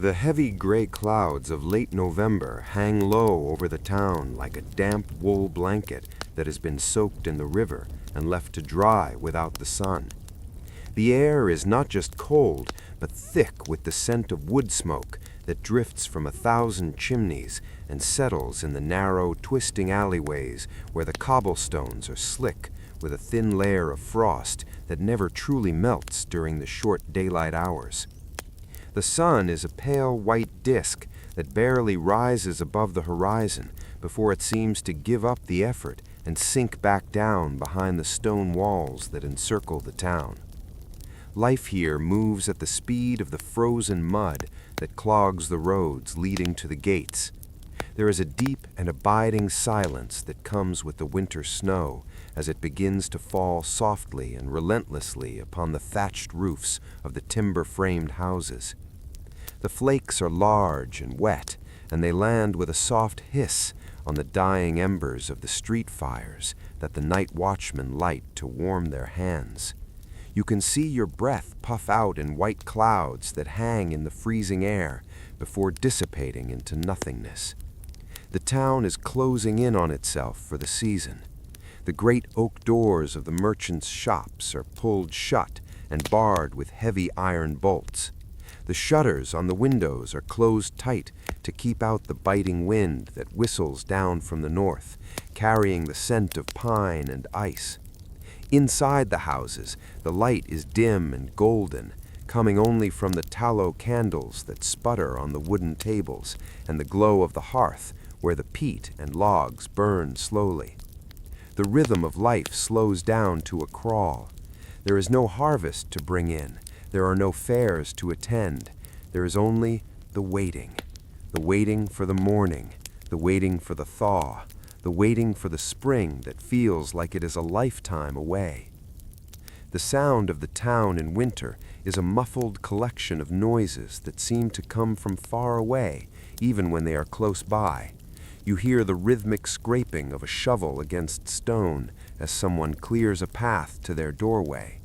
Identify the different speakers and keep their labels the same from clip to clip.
Speaker 1: The heavy gray clouds of late November hang low over the town like a damp wool blanket that has been soaked in the river and left to dry without the sun. The air is not just cold, but thick with the scent of wood smoke that drifts from 1,000 chimneys and settles in the narrow, twisting alleyways where the cobblestones are slick with a thin layer of frost that never truly melts during the short daylight hours. The sun is a pale white disk that barely rises above the horizon before it seems to give up the effort and sink back down behind the stone walls that encircle the town. Life here moves at the speed of the frozen mud that clogs the roads leading to the gates. There is a deep and abiding silence that comes with the winter snow as it begins to fall softly and relentlessly upon the thatched roofs of the timber-framed houses. The flakes are large and wet, and they land with a soft hiss on the dying embers of the street fires that the night watchmen light to warm their hands. You can see your breath puff out in white clouds that hang in the freezing air before dissipating into nothingness. The town is closing in on itself for the season. The great oak doors of the merchants' shops are pulled shut and barred with heavy iron bolts. The shutters on the windows are closed tight to keep out the biting wind that whistles down from the north, carrying the scent of pine and ice. Inside the houses, the light is dim and golden, coming only from the tallow candles that sputter on the wooden tables and the glow of the hearth where the peat and logs burn slowly. The rhythm of life slows down to a crawl. There is no harvest to bring in. There are no fairs to attend. There is only the waiting for the morning, the waiting for the thaw, the waiting for the spring that feels like it is a lifetime away. The sound of the town in winter is a muffled collection of noises that seem to come from far away, even when they are close by. You hear the rhythmic scraping of a shovel against stone as someone clears a path to their doorway.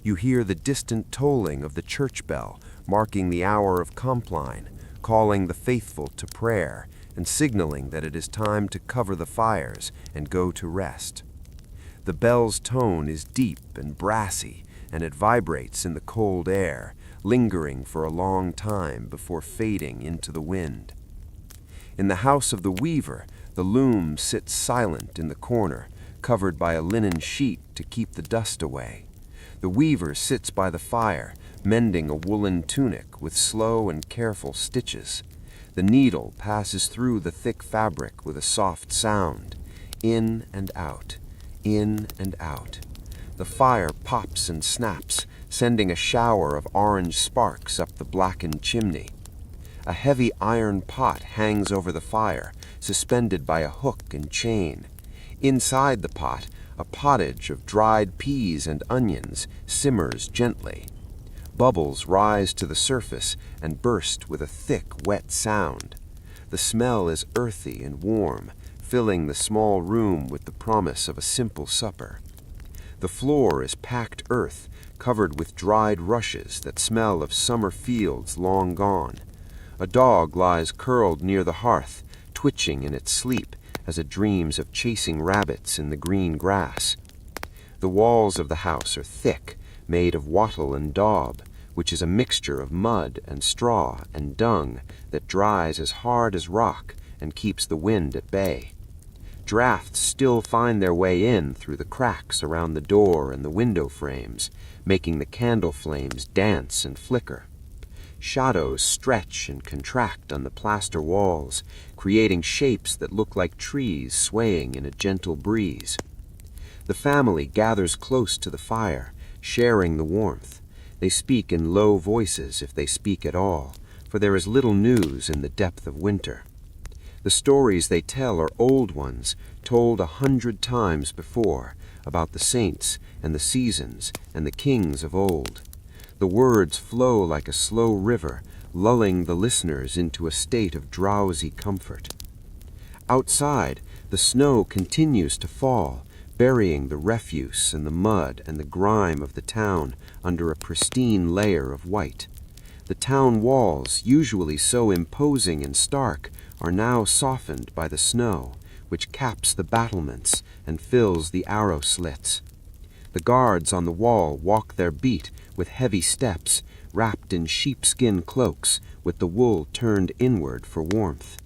Speaker 1: You hear the distant tolling of the church bell, marking the hour of compline, calling the faithful to prayer, and signaling that it is time to cover the fires and go to rest. The bell's tone is deep and brassy, and it vibrates in the cold air, lingering for a long time before fading into the wind. In the house of the weaver, the loom sits silent in the corner, covered by a linen sheet to keep the dust away. The weaver sits by the fire, mending a woolen tunic with slow and careful stitches. The needle passes through the thick fabric with a soft sound, in and out, in and out. The fire pops and snaps, sending a shower of orange sparks up the blackened chimney. A heavy iron pot hangs over the fire, suspended by a hook and chain. Inside the pot, a pottage of dried peas and onions simmers gently. Bubbles rise to the surface and burst with a thick, wet sound. The smell is earthy and warm, filling the small room with the promise of a simple supper. The floor is packed earth, covered with dried rushes that smell of summer fields long gone. A dog lies curled near the hearth, twitching in its sleep as it dreams of chasing rabbits in the green grass. The walls of the house are thick, made of wattle and daub, which is a mixture of mud and straw and dung that dries as hard as rock and keeps the wind at bay. Drafts still find their way in through the cracks around the door and the window frames, making the candle flames dance and flicker. Shadows stretch and contract on the plaster walls, creating shapes that look like trees swaying in a gentle breeze. The family gathers close to the fire, sharing the warmth. They speak in low voices if they speak at all, for there is little news in the depth of winter. The stories they tell are old ones, told 100 times before, about the saints and the seasons and the kings of old. The words flow like a slow river, lulling the listeners into a state of drowsy comfort. Outside, the snow continues to fall, burying the refuse and the mud and the grime of the town under a pristine layer of white. The town walls, usually so imposing and stark, are now softened by the snow, which caps the battlements and fills the arrow slits. The guards on the wall walk their beat with heavy steps, wrapped in sheepskin cloaks, with the wool turned inward for warmth.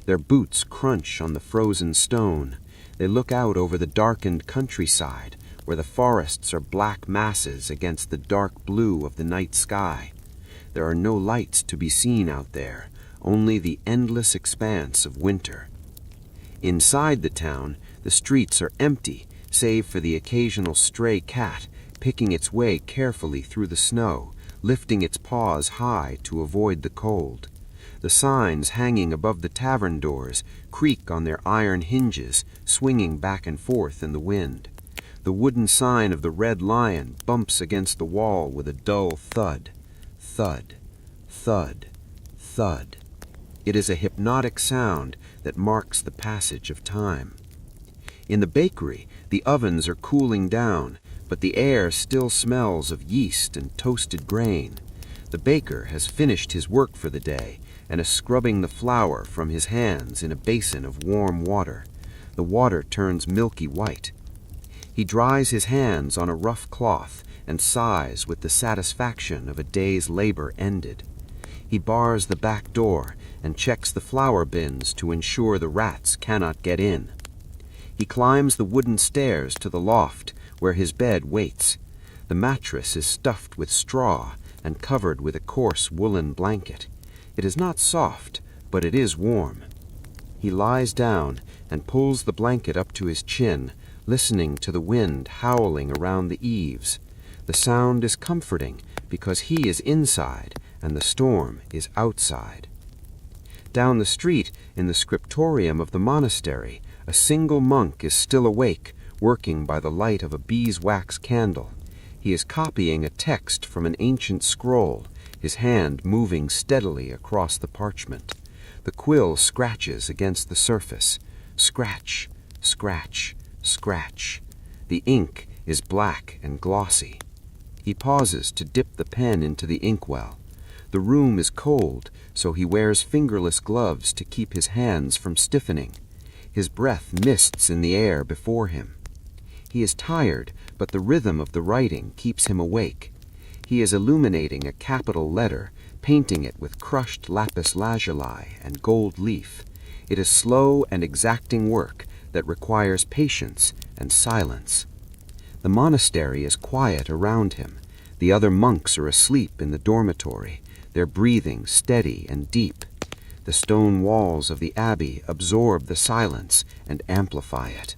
Speaker 1: Their boots crunch on the frozen stone. They look out over the darkened countryside, where the forests are black masses against the dark blue of the night sky. There are no lights to be seen out there, only the endless expanse of winter. Inside the town, the streets are empty, save for the occasional stray cat picking its way carefully through the snow, lifting its paws high to avoid the cold. The signs hanging above the tavern doors creak on their iron hinges, swinging back and forth in the wind. The wooden sign of the Red Lion bumps against the wall with a dull thud. Thud, thud, thud. It is a hypnotic sound that marks the passage of time. In the bakery, the ovens are cooling down, but the air still smells of yeast and toasted grain. The baker has finished his work for the day and is scrubbing the flour from his hands in a basin of warm water. The water turns milky white. He dries his hands on a rough cloth and sighs with the satisfaction of a day's labor ended. He bars the back door and checks the flour bins to ensure the rats cannot get in. He climbs the wooden stairs to the loft where his bed waits. The mattress is stuffed with straw and covered with a coarse woolen blanket. It is not soft, but it is warm. He lies down and pulls the blanket up to his chin, listening to the wind howling around the eaves. The sound is comforting because he is inside and the storm is outside. Down the street, in the scriptorium of the monastery, a single monk is still awake, working by the light of a beeswax candle. He is copying a text from an ancient scroll, his hand moving steadily across the parchment. The quill scratches against the surface. Scratch, scratch, scratch. The ink is black and glossy. He pauses to dip the pen into the inkwell. The room is cold, so he wears fingerless gloves to keep his hands from stiffening. His breath mists in the air before him. He is tired, but the rhythm of the writing keeps him awake. He is illuminating a capital letter, painting it with crushed lapis lazuli and gold leaf. It is slow and exacting work that requires patience and silence. The monastery is quiet around him. The other monks are asleep in the dormitory, their breathing steady and deep. The stone walls of the abbey absorb the silence and amplify it.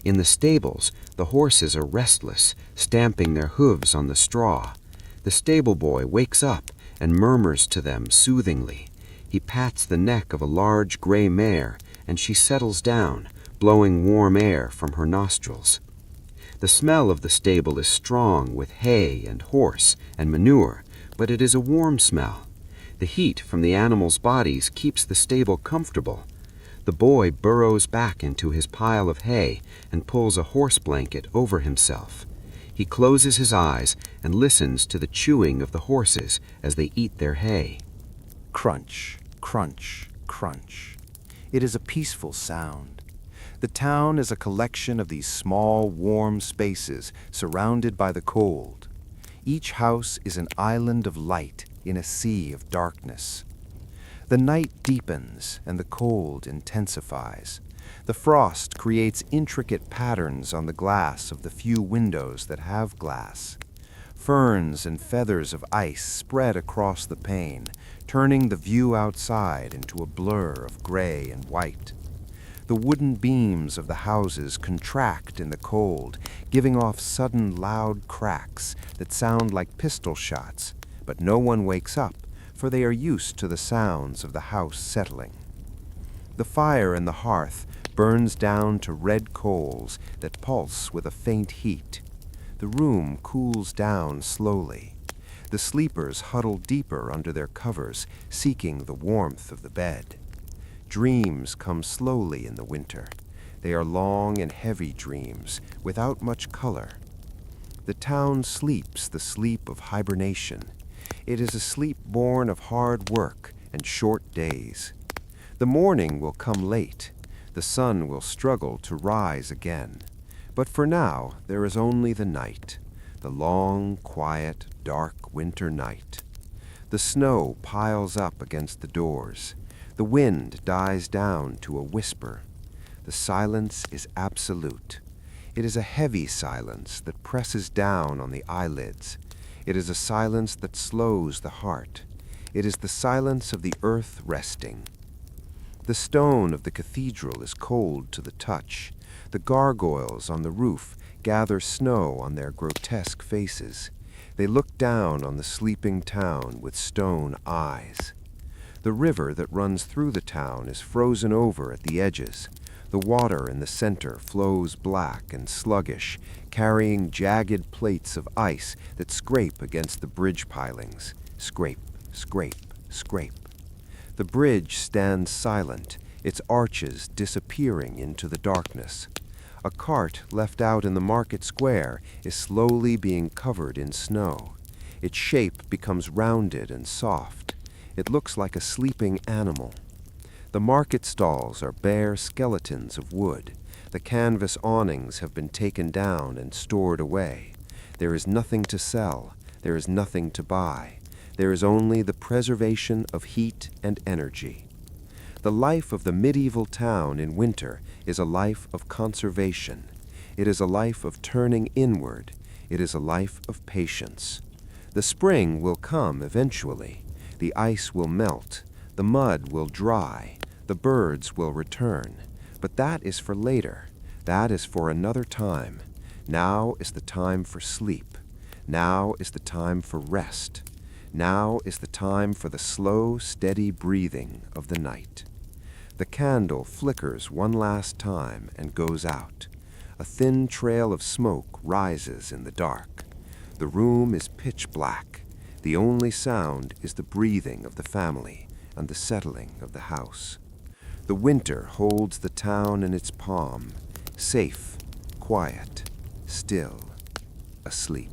Speaker 1: In the stables, the horses are restless, stamping their hooves on the straw. The stable boy wakes up and murmurs to them soothingly. He pats the neck of a large gray mare, and she settles down, blowing warm air from her nostrils. The smell of the stable is strong with hay and horse and manure, but it is a warm smell. The heat from the animals' bodies keeps the stable comfortable. The boy burrows back into his pile of hay and pulls a horse blanket over himself. He closes his eyes and listens to the chewing of the horses as they eat their hay.
Speaker 2: Crunch, crunch, crunch. It is a peaceful sound. The town is a collection of these small, warm spaces surrounded by the cold. Each house is an island of light in a sea of darkness. The night deepens and the cold intensifies. The frost creates intricate patterns on the glass of the few windows that have glass. Ferns and feathers of ice spread across the pane, turning the view outside into a blur of gray and white. The wooden beams of the houses contract in the cold, giving off sudden loud cracks that sound like pistol shots, but no one wakes up, for they are used to the sounds of the house settling. The fire in the hearth burns down to red coals that pulse with a faint heat. The room cools down slowly. The sleepers huddle deeper under their covers, seeking the warmth of the bed. Dreams come slowly in the winter. They are long and heavy dreams, without much color. The town sleeps the sleep of hibernation. It is a sleep born of hard work and short days. The morning will come late. The sun will struggle to rise again. But for now, there is only the night, the long, quiet, dark winter night. The snow piles up against the doors. The wind dies down to a whisper. The silence is absolute. It is a heavy silence that presses down on the eyelids. It is a silence that slows the heart. It is the silence of the earth resting. The stone of the cathedral is cold to the touch. The gargoyles on the roof gather snow on their grotesque faces. They look down on the sleeping town with stone eyes. The river that runs through the town is frozen over at the edges. The water in the center flows black and sluggish, carrying jagged plates of ice that scrape against the bridge pilings. Scrape, scrape, scrape. The bridge stands silent, its arches disappearing into the darkness. A cart left out in the market square is slowly being covered in snow. Its shape becomes rounded and soft. It looks like a sleeping animal. The market stalls are bare skeletons of wood. The canvas awnings have been taken down and stored away. There is nothing to sell. There is nothing to buy. There is only the preservation of heat and energy. The life of the medieval town in winter is a life of conservation. It is a life of turning inward. It is a life of patience. The spring will come eventually. The ice will melt. The mud will dry. The birds will return. But that is for later. That is for another time. Now is the time for sleep. Now is the time for rest. Now is the time for the slow, steady breathing of the night. The candle flickers one last time and goes out. A thin trail of smoke rises in the dark. The room is pitch black. The only sound is the breathing of the family and the settling of the house. The winter holds the town in its palm, safe, quiet, still, asleep.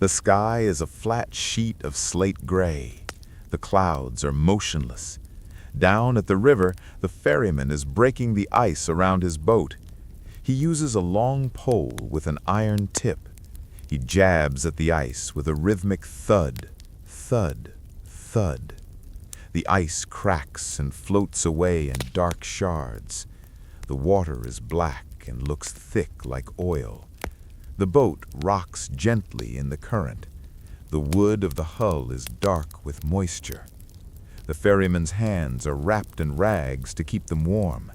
Speaker 3: The sky is a flat sheet of slate gray. The clouds are motionless. Down at the river, the ferryman is breaking the ice around his boat. He uses a long pole with an iron tip. He jabs at the ice with a rhythmic thud, thud, thud. The ice cracks and floats away in dark shards. The water is black and looks thick like oil. The boat rocks gently in the current. The wood of the hull is dark with moisture. The ferryman's hands are wrapped in rags to keep them warm.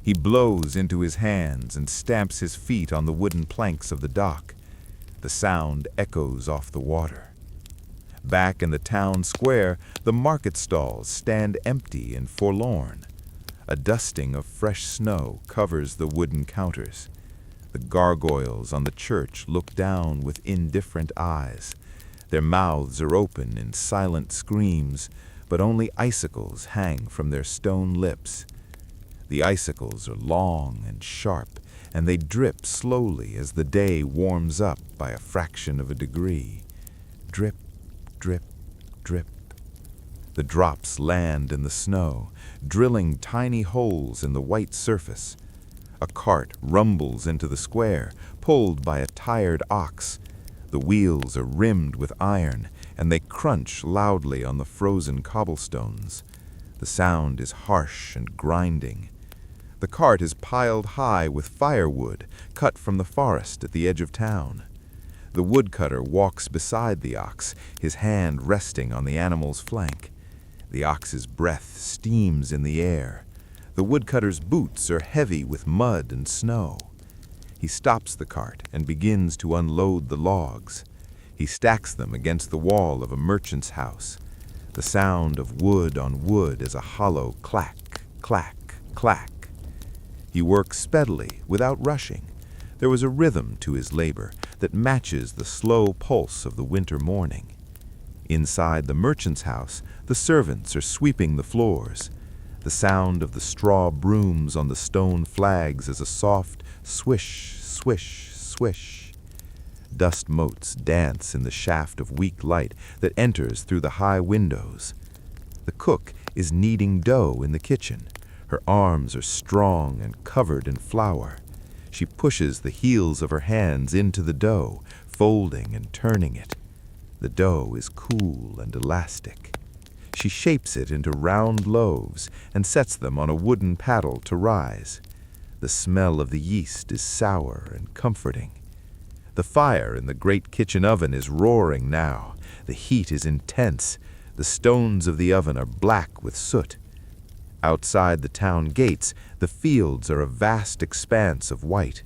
Speaker 3: He blows into his hands and stamps his feet on the wooden planks of the dock. The sound echoes off the water. Back in the town square, the market stalls stand empty and forlorn. A dusting of fresh snow covers the wooden counters. The gargoyles on the church look down with indifferent eyes. Their mouths are open in silent screams, but only icicles hang from their stone lips. The icicles are long and sharp, and they drip slowly as the day warms up by a fraction of a degree. Drip, drip, drip. The drops land in the snow, drilling tiny holes in the white surface. A cart rumbles into the square, pulled by a tired ox. The wheels are rimmed with iron, and they crunch loudly on the frozen cobblestones. The sound is harsh and grinding. The cart is piled high with firewood, cut from the forest at the edge of town. The woodcutter walks beside the ox, his hand resting on the animal's flank. The ox's breath steams in the air. The woodcutter's boots are heavy with mud and snow. He stops the cart and begins to unload the logs. He stacks them against the wall of a merchant's house. The sound of wood on wood is a hollow clack, clack, clack. He works steadily, without rushing. There was a rhythm to his labor that matches the slow pulse of the winter morning. Inside the merchant's house, the servants are sweeping the floors. The sound of the straw brooms on the stone flags is a soft swish, swish, swish. Dust motes dance in the shaft of weak light that enters through the high windows. The cook is kneading dough in the kitchen. Her arms are strong and covered in flour. She pushes the heels of her hands into the dough, folding and turning it. The dough is cool and elastic. She shapes it into round loaves and sets them on a wooden paddle to rise. The smell of the yeast is sour and comforting. The fire in the great kitchen oven is roaring now. The heat is intense. The stones of the oven are black with soot. Outside the town gates, the fields are a vast expanse of white.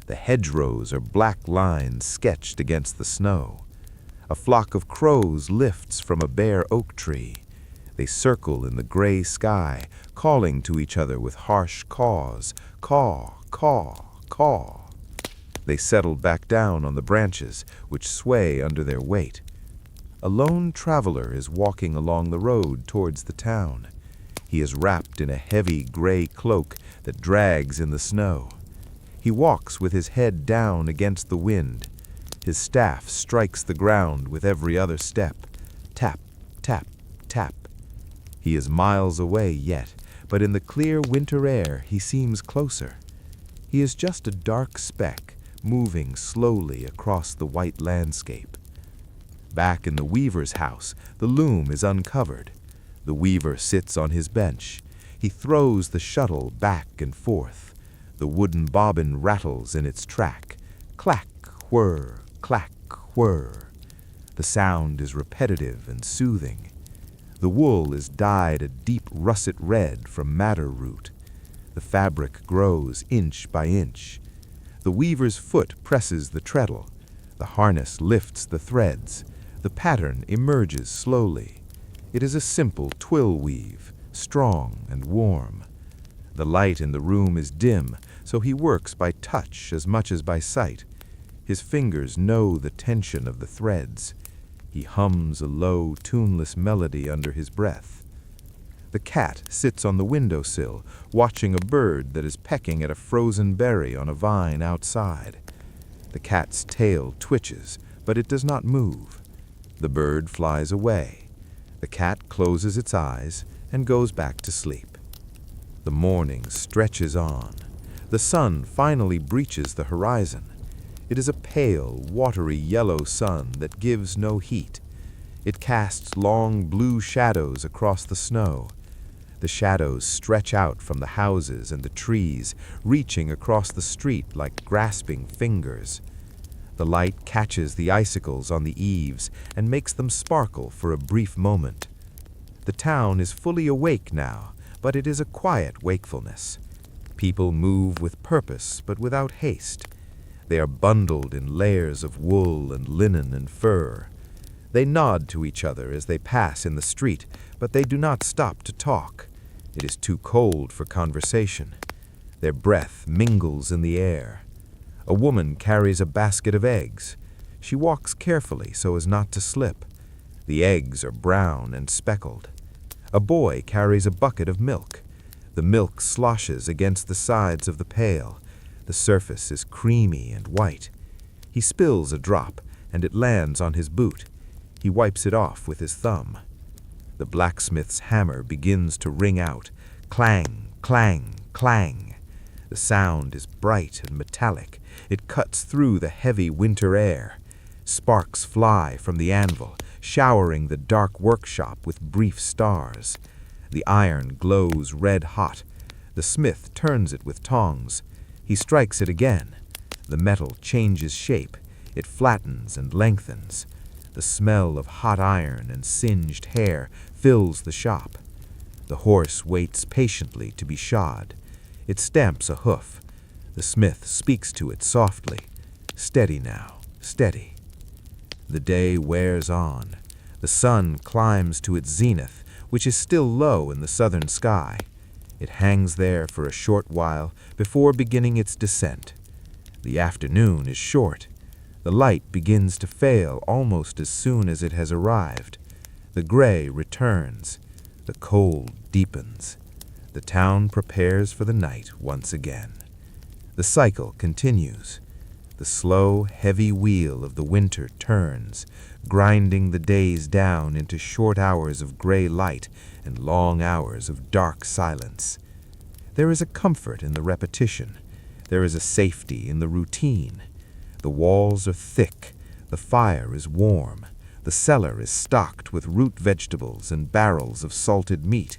Speaker 3: The hedgerows are black lines sketched against the snow. A flock of crows lifts from a bare oak tree. They circle in the gray sky, calling to each other with harsh caws, caw, caw, caw. They settle back down on the branches, which sway under their weight. A lone traveler is walking along the road towards the town. He is wrapped in a heavy gray cloak that drags in the snow. He walks with his head down against the wind. His staff strikes the ground with every other step. Tap, tap, tap. He is miles away yet, but in the clear winter air he seems closer. He is just a dark speck, moving slowly across the white landscape. Back in the weaver's house, the loom is uncovered. The weaver sits on his bench. He throws the shuttle back and forth. The wooden bobbin rattles in its track. Clack, whir, clack, whir. The sound is repetitive and soothing. The wool is dyed a deep russet red from madder root. The fabric grows inch by inch. The weaver's foot presses the treadle. The harness lifts the threads. The pattern emerges slowly. It is a simple twill weave, strong and warm. The light in the room is dim, so he works by touch as much as by sight. His fingers know the tension of the threads. He hums a low, tuneless melody under his breath. The cat sits on the windowsill, watching a bird that is pecking at a frozen berry on a vine outside. The cat's tail twitches, but it does not move. The bird flies away. The cat closes its eyes and goes back to sleep. The morning stretches on. The sun finally breaches the horizon. It is a pale, watery yellow sun that gives no heat. It casts long blue shadows across the snow. The shadows stretch out from the houses and the trees, reaching across the street like grasping fingers. The light catches the icicles on the eaves and makes them sparkle for a brief moment. The town is fully awake now, but it is a quiet wakefulness. People move with purpose, but without haste. They are bundled in layers of wool and linen and fur. They nod to each other as they pass in the street, but they do not stop to talk. It is too cold for conversation. Their breath mingles in the air. A woman carries a basket of eggs. She walks carefully so as not to slip. The eggs are brown and speckled. A boy carries a bucket of milk. The milk sloshes against the sides of the pail. The surface is creamy and white. He spills a drop, and it lands on his boot. He wipes it off with his thumb. The blacksmith's hammer begins to ring out. Clang, clang, clang. The sound is bright and metallic. It cuts through the heavy winter air. Sparks fly from the anvil, showering the dark workshop with brief stars. The iron glows red hot. The smith turns it with tongs. He strikes it again. The metal changes shape. It flattens and lengthens. The smell of hot iron and singed hair fills the shop. The horse waits patiently to be shod. It stamps a hoof. The smith speaks to it softly. Steady now, steady. The day wears on. The sun climbs to its zenith, which is still low in the southern sky. It hangs there for a short while before beginning its descent. The afternoon is short. The light begins to fail almost as soon as it has arrived. The gray returns. The cold deepens. The town prepares for the night once again. The cycle continues. The slow, heavy wheel of the winter turns, grinding the days down into short hours of gray light and long hours of dark silence. There is a comfort in the repetition. There is a safety in the routine. The walls are thick. The fire is warm. The cellar is stocked with root vegetables and barrels of salted meat.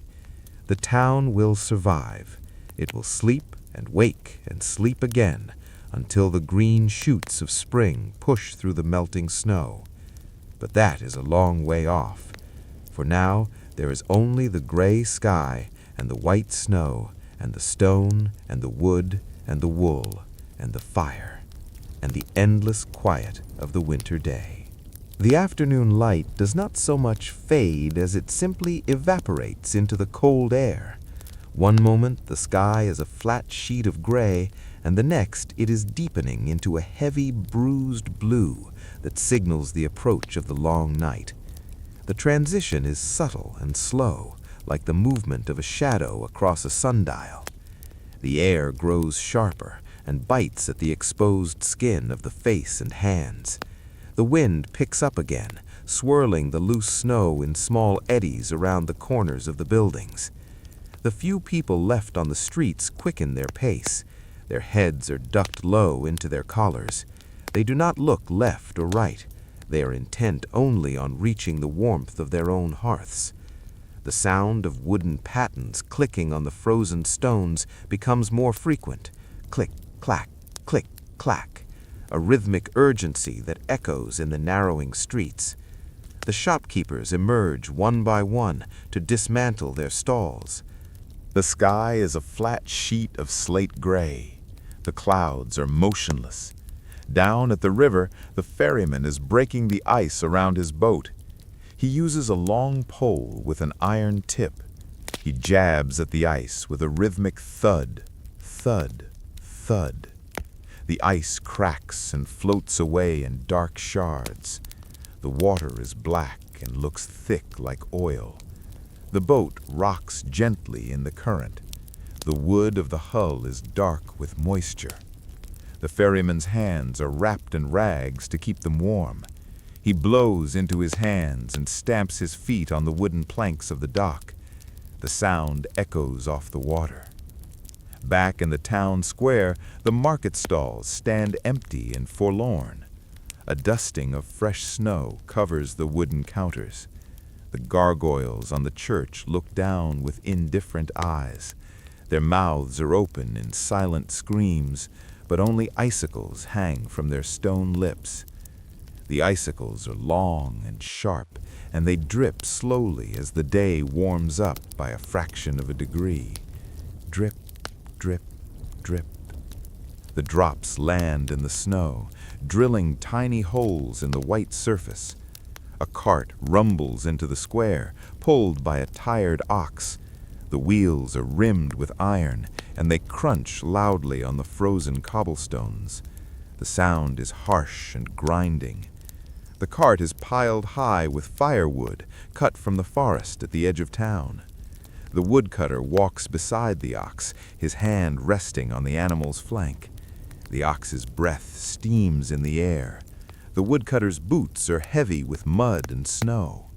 Speaker 3: The town will survive. It will sleep and wake and sleep again until the green shoots of spring push through the melting snow. But that is a long way off. For now there is only the gray sky and the white snow and the stone and the wood and the wool and the fire and the endless quiet of the winter day. The afternoon light does not so much fade as it simply evaporates into the cold air. One moment the sky is a flat sheet of gray, and the next it is deepening into a heavy, bruised blue that signals the approach of the long night. The transition is subtle and slow, like the movement of a shadow across a sundial. The air grows sharper and bites at the exposed skin of the face and hands. The wind picks up again, swirling the loose snow in small eddies around the corners of the buildings. The few people left on the streets quicken their pace. Their heads are ducked low into their collars. They do not look left or right. They are intent only on reaching the warmth of their own hearths. The sound of wooden pattens clicking on the frozen stones becomes more frequent. Click, clack, click, clack. A rhythmic urgency that echoes in the narrowing streets. The shopkeepers emerge one by one to dismantle their stalls. The sky is a flat sheet of slate gray. The clouds are motionless. Down at the river, the ferryman is breaking the ice around his boat. He uses a long pole with an iron tip. He jabs at the ice with a rhythmic thud, thud, thud. The ice cracks and floats away in dark shards. The water is black and looks thick like oil. The boat rocks gently in the current. The wood of the hull is dark with moisture. The ferryman's hands are wrapped in rags to keep them warm. He blows into his hands and stamps his feet on the wooden planks of the dock. The sound echoes off the water. Back in the town square, the market stalls stand empty and forlorn. A dusting of fresh snow covers the wooden counters. The gargoyles on the church look down with indifferent eyes. Their mouths are open in silent screams, but only icicles hang from their stone lips. The icicles are long and sharp, and they drip slowly as the day warms up by a fraction of a degree. Drip, drip, drip. The drops land in the snow, drilling tiny holes in the white surface. A cart rumbles into the square, pulled by a tired ox. The wheels are rimmed with iron, and they crunch loudly on the frozen cobblestones. The sound is harsh and grinding. The cart is piled high with firewood, cut from the forest at the edge of town. The woodcutter walks beside the ox, his hand resting on the animal's flank. The ox's breath steams in the air. The woodcutter's boots are heavy with mud and snow.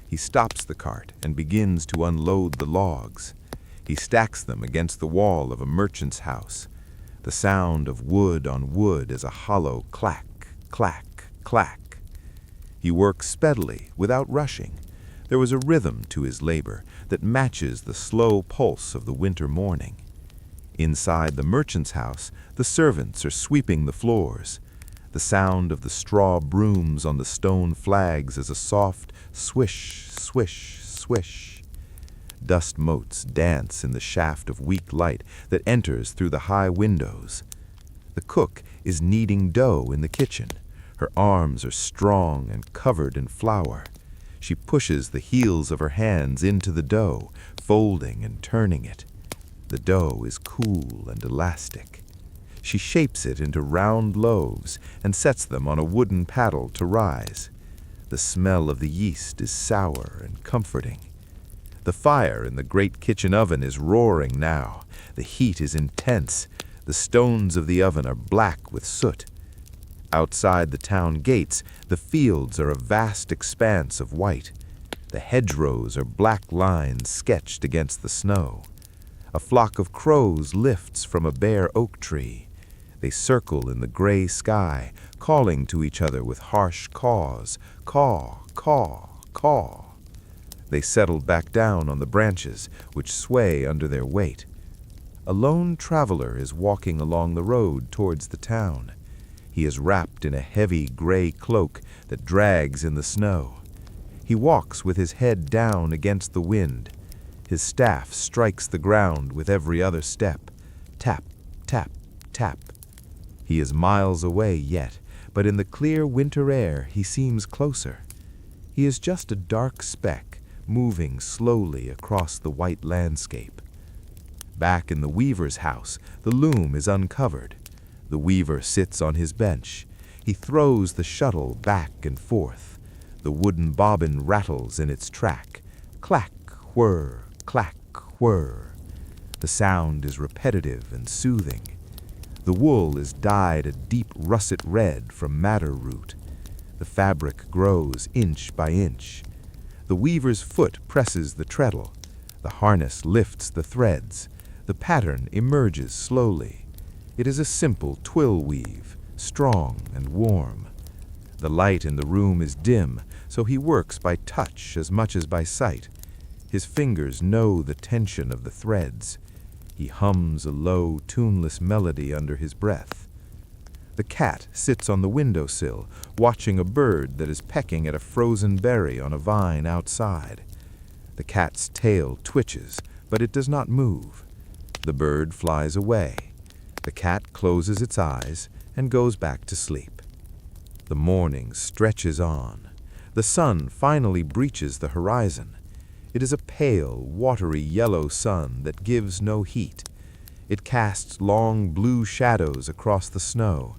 Speaker 3: He stops the cart and begins to unload the logs. He stacks them against the wall of a merchant's house. The sound of wood on wood is a hollow clack, clack, clack. He works steadily, without rushing. There was a rhythm to his labor that matches the slow pulse of the winter morning. Inside the merchant's house, the servants are sweeping the floors. The sound of the straw brooms on the stone flags is a soft swish, swish, swish. Dust motes dance in the shaft of weak light that enters through the high windows. The cook is kneading dough in the kitchen. Her arms are strong and covered in flour. She pushes the heels of her hands into the dough, folding and turning it. The dough is cool and elastic. She shapes it into round loaves and sets them on a wooden paddle to rise. The smell of the yeast is sour and comforting. The fire in the great kitchen oven is roaring now. The heat is intense. The stones of the oven are black with soot. Outside the town gates, the fields are a vast expanse of white. The hedgerows are black lines sketched against the snow. A flock of crows lifts from a bare oak tree. They circle in the gray sky, calling to each other with harsh caws, caw, caw, caw. They settle back down on the branches, which sway under their weight. A lone traveler is walking along the road towards the town. He is wrapped in a heavy gray cloak that drags in the snow. He walks with his head down against the wind. His staff strikes the ground with every other step. Tap, tap, tap. He is miles away yet, but in the clear winter air he seems closer. He is just a dark speck, moving slowly across the white landscape. Back in the weaver's house, the loom is uncovered. The weaver sits on his bench. He throws the shuttle back and forth. The wooden bobbin rattles in its track. Clack, whir, clack, whir. The sound is repetitive and soothing. The wool is dyed a deep russet red from madder root. The fabric grows inch by inch. The weaver's foot presses the treadle. The harness lifts the threads. The pattern emerges slowly. It is a simple twill weave, strong and warm. The light in the room is dim, so he works by touch as much as by sight. His fingers know the tension of the threads. He hums a low, tuneless melody under his breath. The cat sits on the windowsill, watching a bird that is pecking at a frozen berry on a vine outside. The cat's tail twitches, but it does not move. The bird flies away. The cat closes its eyes and goes back to sleep. The morning stretches on. The sun finally breaches the horizon. It is a pale, watery yellow sun that gives no heat. It casts long blue shadows across the snow.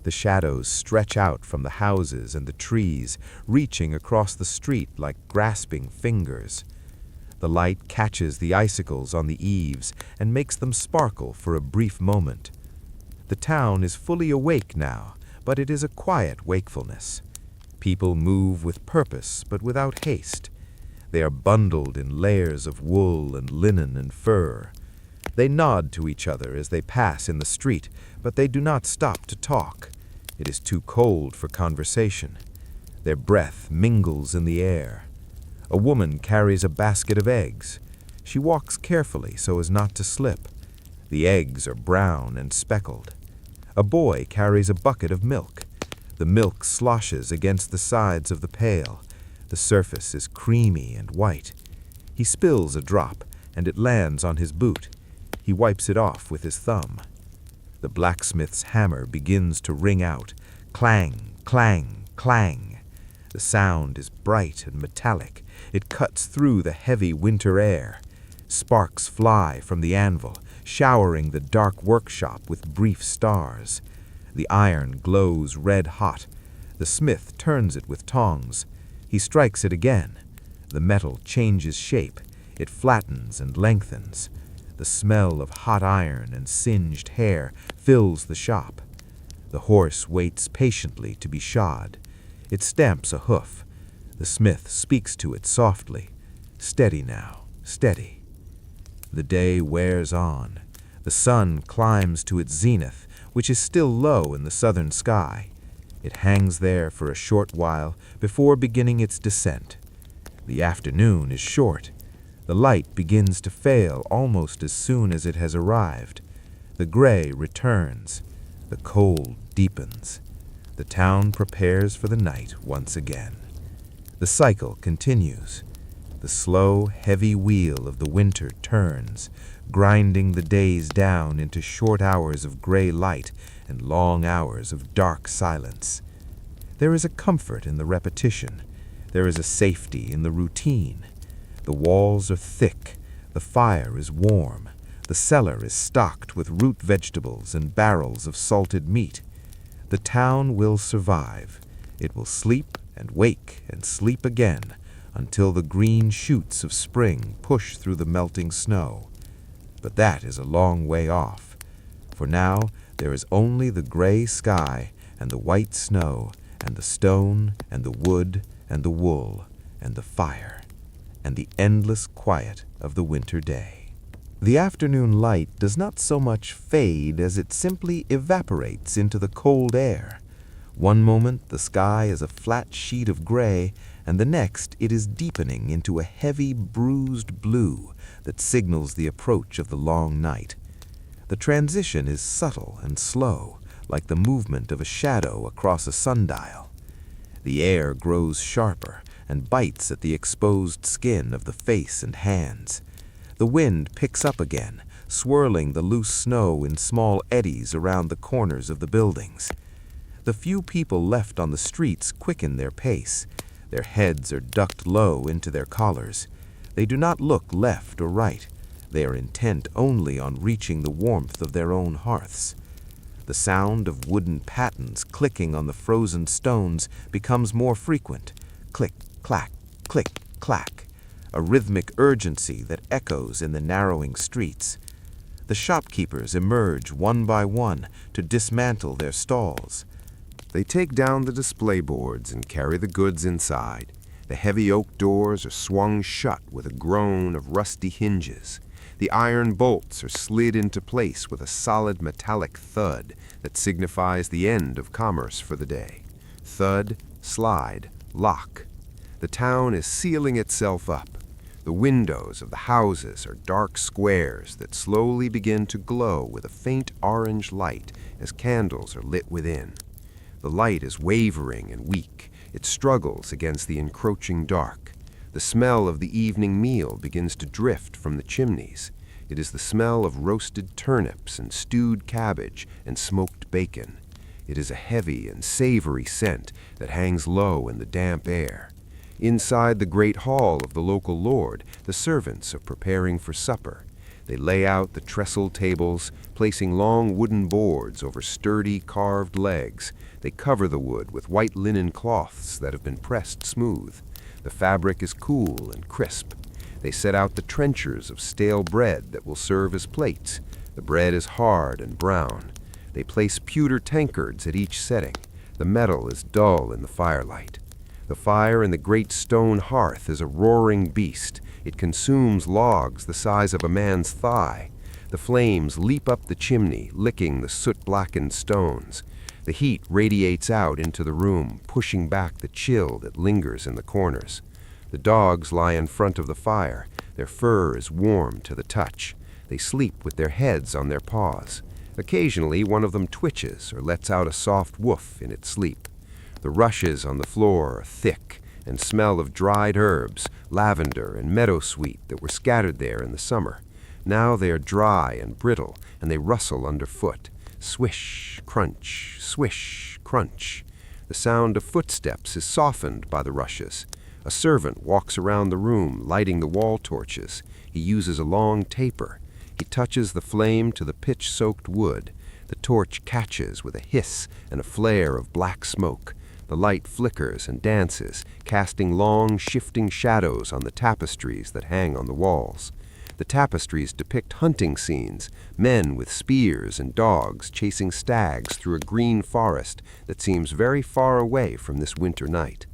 Speaker 3: The shadows stretch out from the houses and the trees, reaching across the street like grasping fingers. The light catches the icicles on the eaves and makes them sparkle for a brief moment. The town is fully awake now, but it is a quiet wakefulness.
Speaker 2: people move with purpose but without haste. They are bundled in layers of wool and linen and fur. They nod to each other as they pass in the street, but they do not stop to talk. It is too cold for conversation. Their breath mingles in the air. A woman carries a basket of eggs. She walks carefully so as not to slip. The eggs are brown and speckled. A boy carries a bucket of milk. The milk sloshes against the sides of the pail. The surface is creamy and white. He spills a drop, and it lands on his boot. He wipes it off with his thumb. The blacksmith's hammer begins to ring out. Clang, clang, clang. The sound is bright and metallic. It cuts through the heavy winter air. Sparks fly from the anvil, showering the dark workshop with brief stars. The iron glows red hot. The smith turns it with tongs. He strikes it again. The metal changes shape. It flattens and lengthens. The smell of hot iron and singed hair fills the shop. The horse waits patiently to be shod. It stamps a hoof. The smith speaks to it softly. Steady now, steady. The day wears on. The sun climbs to its zenith, which is still low in the southern sky. It hangs there for a short while before beginning its descent. The afternoon is short. The light begins to fail almost as soon as it has arrived. The gray returns. The cold deepens. The town prepares for the night once again. The cycle continues. The slow, heavy wheel of the winter turns, grinding the days down into short hours of gray light and long hours of dark silence. There is a comfort in the repetition. There is a safety in the routine. The walls are thick. The fire is warm. The cellar is stocked with root vegetables and barrels of salted meat. The town will survive. It will sleep and wake and sleep again until the green shoots of spring push through the melting snow. But that is a long way off. For now there is only the gray sky and the white snow and the stone and the wood and the wool and the fire and the endless quiet of the winter day. The afternoon light does not so much fade as it simply evaporates into the cold air. One moment the sky is a flat sheet of gray, and the next it is deepening into a heavy, bruised blue that signals the approach of the long night. The transition is subtle and slow, like the movement of a shadow across a sundial. The air grows sharper and bites at the exposed skin of the face and hands. The wind picks up again, swirling the loose snow in small eddies around the corners of the buildings. The few people left on the streets quicken their pace. Their heads are ducked low into their collars. They do not look left or right. They are intent only on reaching the warmth of their own hearths. The sound of wooden pattens clicking on the frozen stones becomes more frequent. Click, clack, click, clack. A rhythmic urgency that echoes in the narrowing streets. The shopkeepers emerge one by one to dismantle their stalls.
Speaker 1: They take down the display boards and carry the goods inside. The heavy oak doors are swung shut with a groan of rusty hinges. The iron bolts are slid into place with a solid metallic thud that signifies the end of commerce for the day. Thud, slide, lock. The town is sealing itself up. The windows of the houses are dark squares that slowly begin to glow with a faint orange light as candles are lit within. The light is wavering and weak. It struggles against the encroaching dark. The smell of the evening meal begins to drift from the chimneys. It is the smell of roasted turnips and stewed cabbage and smoked bacon. It is a heavy and savory scent that hangs low in the damp air. Inside the great hall of the local lord, the servants are preparing for supper. They lay out the trestle tables, placing long wooden boards over sturdy carved legs. They cover the wood with white linen cloths that have been pressed smooth. The fabric is cool and crisp. They set out the trenchers of stale bread that will serve as plates. The bread is hard and brown. They place pewter tankards at each setting. The metal is dull in the firelight. The fire in the great stone hearth is a roaring beast. It consumes logs the size of a man's thigh. The flames leap up the chimney, licking the soot-blackened stones. The heat radiates out into the room, pushing back the chill that lingers in the corners. The dogs lie in front of the fire. Their fur is warm to the touch. They sleep with their heads on their paws. Occasionally, one of them twitches or lets out a soft woof in its sleep. The rushes on the floor are thick and smell of dried herbs, lavender and meadowsweet that were scattered there in the summer. Now they are dry and brittle, and they rustle underfoot. Swish, crunch, swish, crunch. The sound of footsteps is softened by the rushes. A servant walks around the room, lighting the wall torches. He uses a long taper. He touches the flame to the pitch-soaked wood. The torch catches with a hiss and a flare of black smoke. The light flickers and dances, casting long, shifting shadows on the tapestries that hang on the walls. The tapestries depict hunting scenes, men with spears and dogs chasing stags through a green forest that seems very far away from this winter night.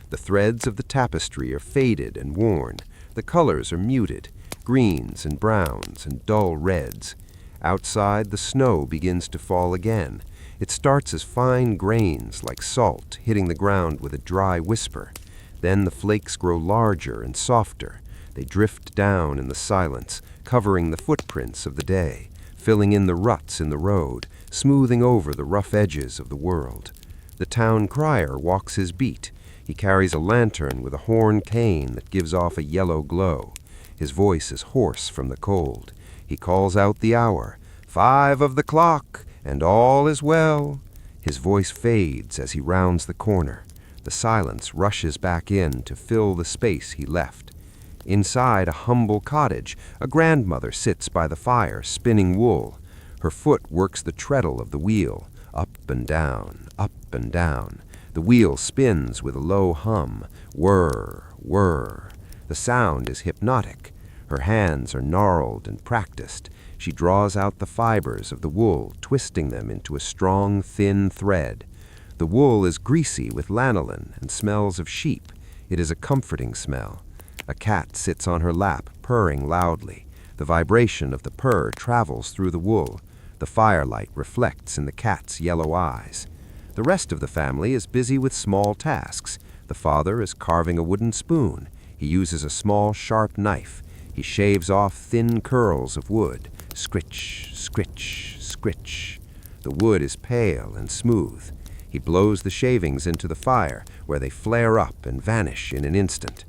Speaker 1: The threads of the tapestry are faded and worn. The colors are muted, greens and browns and dull reds. Outside, the snow begins to fall again. It starts as fine grains like salt hitting the ground with a dry whisper. Then the flakes grow larger and softer. They drift down in the silence, covering the footprints of the day, filling in the ruts in the road, smoothing over the rough edges of the world. The town crier walks his beat. He carries a lantern with a horn cane that gives off a yellow glow. His voice is hoarse from the cold. He calls out the hour, 5 of the clock, and all is well. His voice fades as he rounds the corner. The silence rushes back in to fill the space he left. Inside a humble cottage, a grandmother sits by the fire, spinning wool. Her foot works the treadle of the wheel, up and down, up and down. The wheel spins with a low hum, whir, whir. The sound is hypnotic. Her hands are gnarled and practiced. She draws out the fibers of the wool, twisting them into a strong, thin thread. The wool is greasy with lanolin and smells of sheep. It is a comforting smell. A cat sits on her lap, purring loudly. The vibration of the purr travels through the wool. The firelight reflects in the cat's yellow eyes. The rest of the family is busy with small tasks. The father is carving a wooden spoon. He uses a small, sharp knife. He shaves off thin curls of wood. Scritch, scritch, scritch. The wood is pale and smooth. He blows the shavings into the fire, where they flare up and vanish in an instant.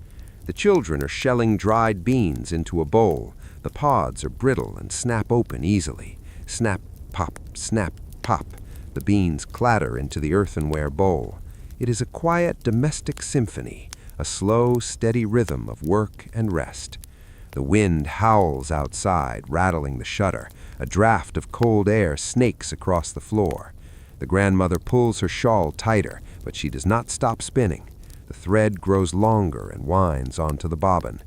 Speaker 1: The children are shelling dried beans into a bowl. The pods are brittle and snap open easily. Snap, pop, snap, pop. The beans clatter into the earthenware bowl. It is a quiet domestic symphony, a slow, steady rhythm of work and rest. The wind howls outside, rattling the shutter. A draft of cold air snakes across the floor. The grandmother pulls her shawl tighter, but she does not stop spinning. The thread grows longer and winds onto the bobbin.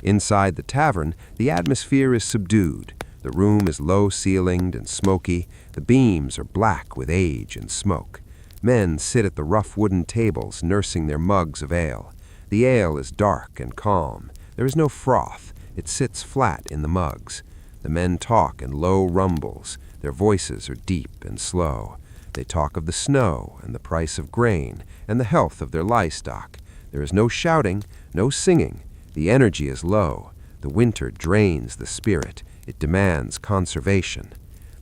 Speaker 1: Inside the tavern, the atmosphere is subdued. The room is low-ceilinged and smoky. The beams are black with age and smoke. Men sit at the rough wooden tables, nursing their mugs of ale. The ale is dark and calm. There is no froth. It sits flat in the mugs. The men talk in low rumbles. Their voices are deep and slow. They talk of the snow and the price of grain and the health of their livestock. There is no shouting, no singing. The energy is low. The winter drains the spirit. It demands conservation.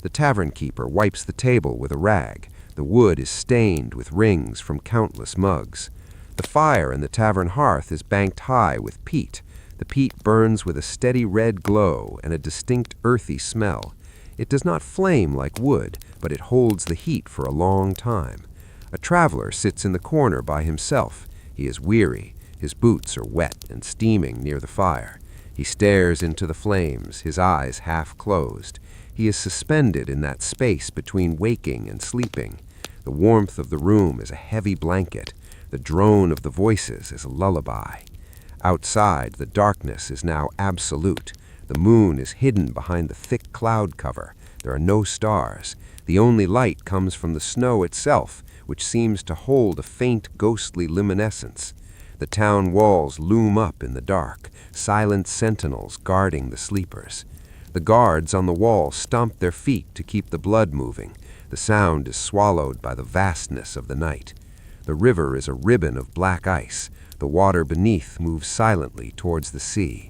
Speaker 1: The tavern keeper wipes the table with a rag. The wood is stained with rings from countless mugs. The fire in the tavern hearth is banked high with peat. The peat burns with a steady red glow and a distinct earthy smell. It does not flame like wood, but it holds the heat for a long time. A traveler sits in the corner by himself. He is weary. His boots are wet and steaming near the fire. He stares into the flames, his eyes half closed. He is suspended in that space between waking and sleeping. The warmth of the room is a heavy blanket. The drone of the voices is a lullaby. Outside, the darkness is now absolute. The moon is hidden behind the thick cloud cover. There are no stars. The only light comes from the snow itself, which which seems to hold a faint ghostly luminescence. The town walls loom up in the dark, silent sentinels guarding the sleepers. The guards on the wall stomp their feet to keep the blood moving. The sound is swallowed by the vastness of the night. The river is a ribbon of black ice. The water beneath moves silently towards the sea.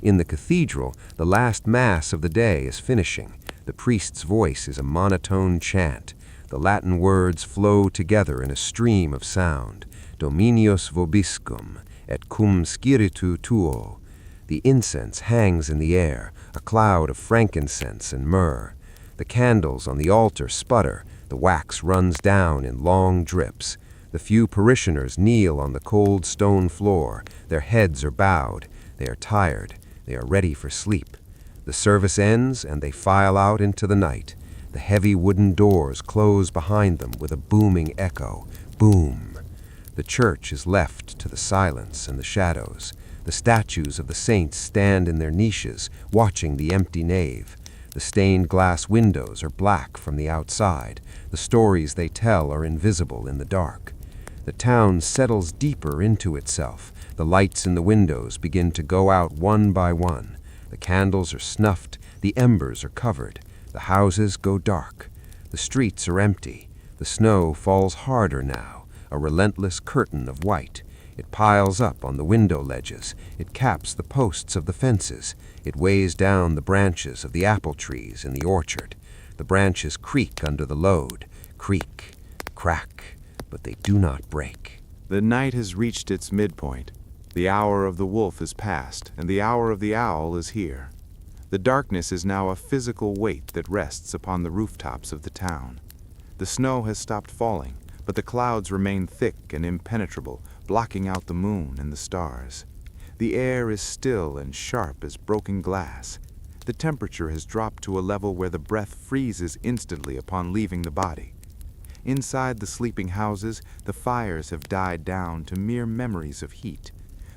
Speaker 1: In the cathedral, the last mass of the day is finishing. The priest's voice is a monotone chant. The Latin words flow together in a stream of sound. Dominios vobiscum, et cum spiritu tuo. The incense hangs in the air, a cloud of frankincense and myrrh. The candles on the altar sputter. The wax runs down in long drips. The few parishioners kneel on the cold stone floor. Their heads are bowed. They are tired. They are ready for sleep. The service ends, and they file out into the night. The heavy wooden doors close behind them with a booming echo. Boom. The church is left to the silence and the shadows. The statues of the saints stand in their niches, watching the empty nave. The stained glass windows are black from the outside. The stories they tell are invisible in the dark. The town settles deeper into itself. The lights in the windows begin to go out one by one. The candles are snuffed. The embers are covered. The houses go dark. The streets are empty. The snow falls harder now, a relentless curtain of white. It piles up on the window ledges. It caps the posts of the fences. It weighs down the branches of the apple trees in the orchard. The branches creak under the load. Creak, crack, but they do not break.
Speaker 2: The night has reached its midpoint. The hour of the wolf is past, and the hour of the owl is here. The darkness is now a physical weight that rests upon the rooftops of the town. The snow has stopped falling, but the clouds remain thick and impenetrable, blocking out the moon and the stars. The air is still and sharp as broken glass. The temperature has dropped to a level where the breath freezes instantly upon leaving the body. Inside the sleeping houses, the fires have died down to mere memories of heat.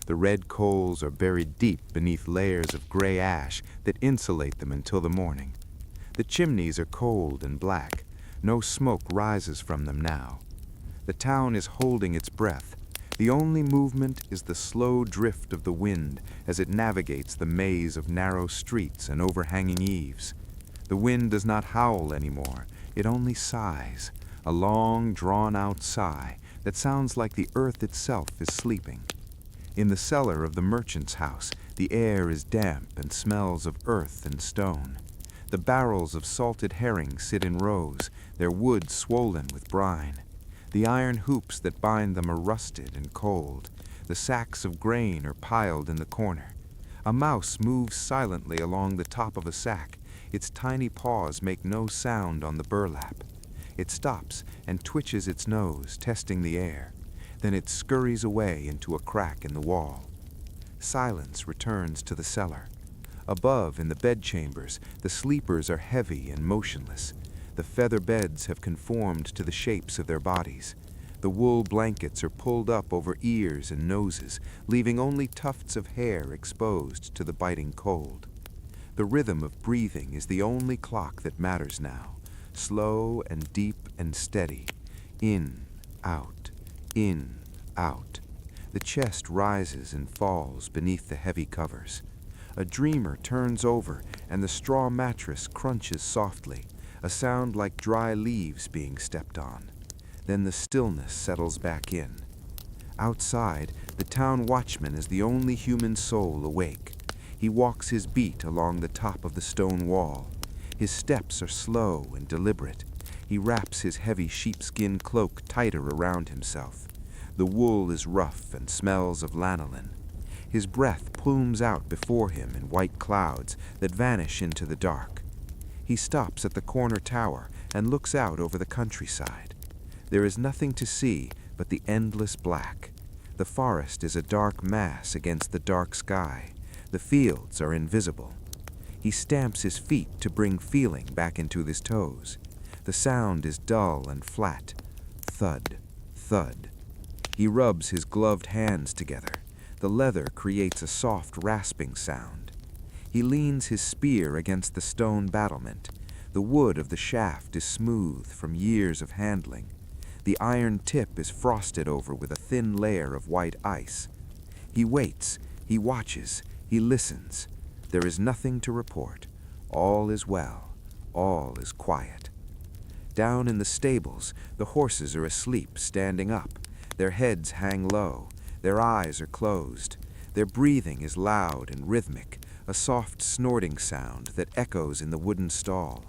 Speaker 2: The red coals are buried deep beneath layers of gray ash that insulate them until the morning. The chimneys are cold and black. No smoke rises from them now. The town is holding its breath. The only movement is the slow drift of the wind as it navigates the maze of narrow streets and overhanging eaves. The wind does not howl anymore. It only sighs, a long, drawn-out sigh that sounds like the earth itself is sleeping. In the cellar of the merchant's house, the air is damp and smells of earth and stone. The barrels of salted herring sit in rows, their wood swollen with brine. The iron hoops that bind them are rusted and cold. The sacks of grain are piled in the corner. A mouse moves silently along the top of a sack. Its tiny paws make no sound on the burlap. It stops and twitches its nose, testing the air. Then it scurries away into a crack in the wall. Silence returns to the cellar. Above, in the bedchambers, the sleepers are heavy and motionless. The feather beds have conformed to the shapes of their bodies. The wool blankets are pulled up over ears and noses, leaving only tufts of hair exposed to the biting cold. The rhythm of breathing is the only clock that matters now, slow and deep and steady. In, out, in, out. The chest rises and falls beneath the heavy covers. A dreamer turns over, and the straw mattress crunches softly, a sound like dry leaves being stepped on. Then the stillness settles back in. Outside, the town watchman is the only human soul awake. He walks his beat along the top of the stone wall. His steps are slow and deliberate. He wraps his heavy sheepskin cloak tighter around himself. The wool is rough and smells of lanolin. His breath plumes out before him in white clouds that vanish into the dark. He stops at the corner tower and looks out over the countryside. There is nothing to see but the endless black. The forest is a dark mass against the dark sky. The fields are invisible. He stamps his feet to bring feeling back into his toes. The sound is dull and flat. Thud, thud. He rubs his gloved hands together. The leather creates a soft rasping sound. He leans his spear against the stone battlement. The wood of the shaft is smooth from years of handling. The iron tip is frosted over with a thin layer of white ice. He waits, he watches, he listens. There is nothing to report. All is well. All is quiet. Down in the stables, the horses are asleep, standing up. Their heads hang low. Their eyes are closed. Their breathing is loud and rhythmic, a soft snorting sound that echoes in the wooden stall.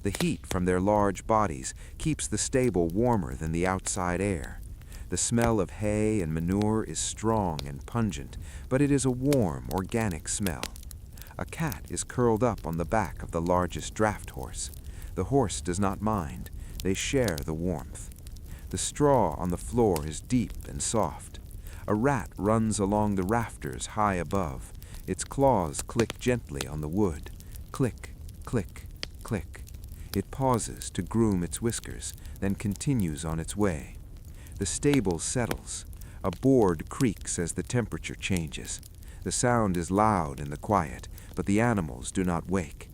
Speaker 2: The heat from their large bodies keeps the stable warmer than the outside air. The smell of hay and manure is strong and pungent, but it is a warm, organic smell. A cat is curled up on the back of the largest draft horse. The horse does not mind. They share the warmth. The straw on the floor is deep and soft. A rat runs along the rafters high above. Its claws click gently on the wood. Click, click, click. It pauses to groom its whiskers, then continues on its way. The stable settles. A board creaks as the temperature changes. The sound is loud in the quiet, but the animals do not wake.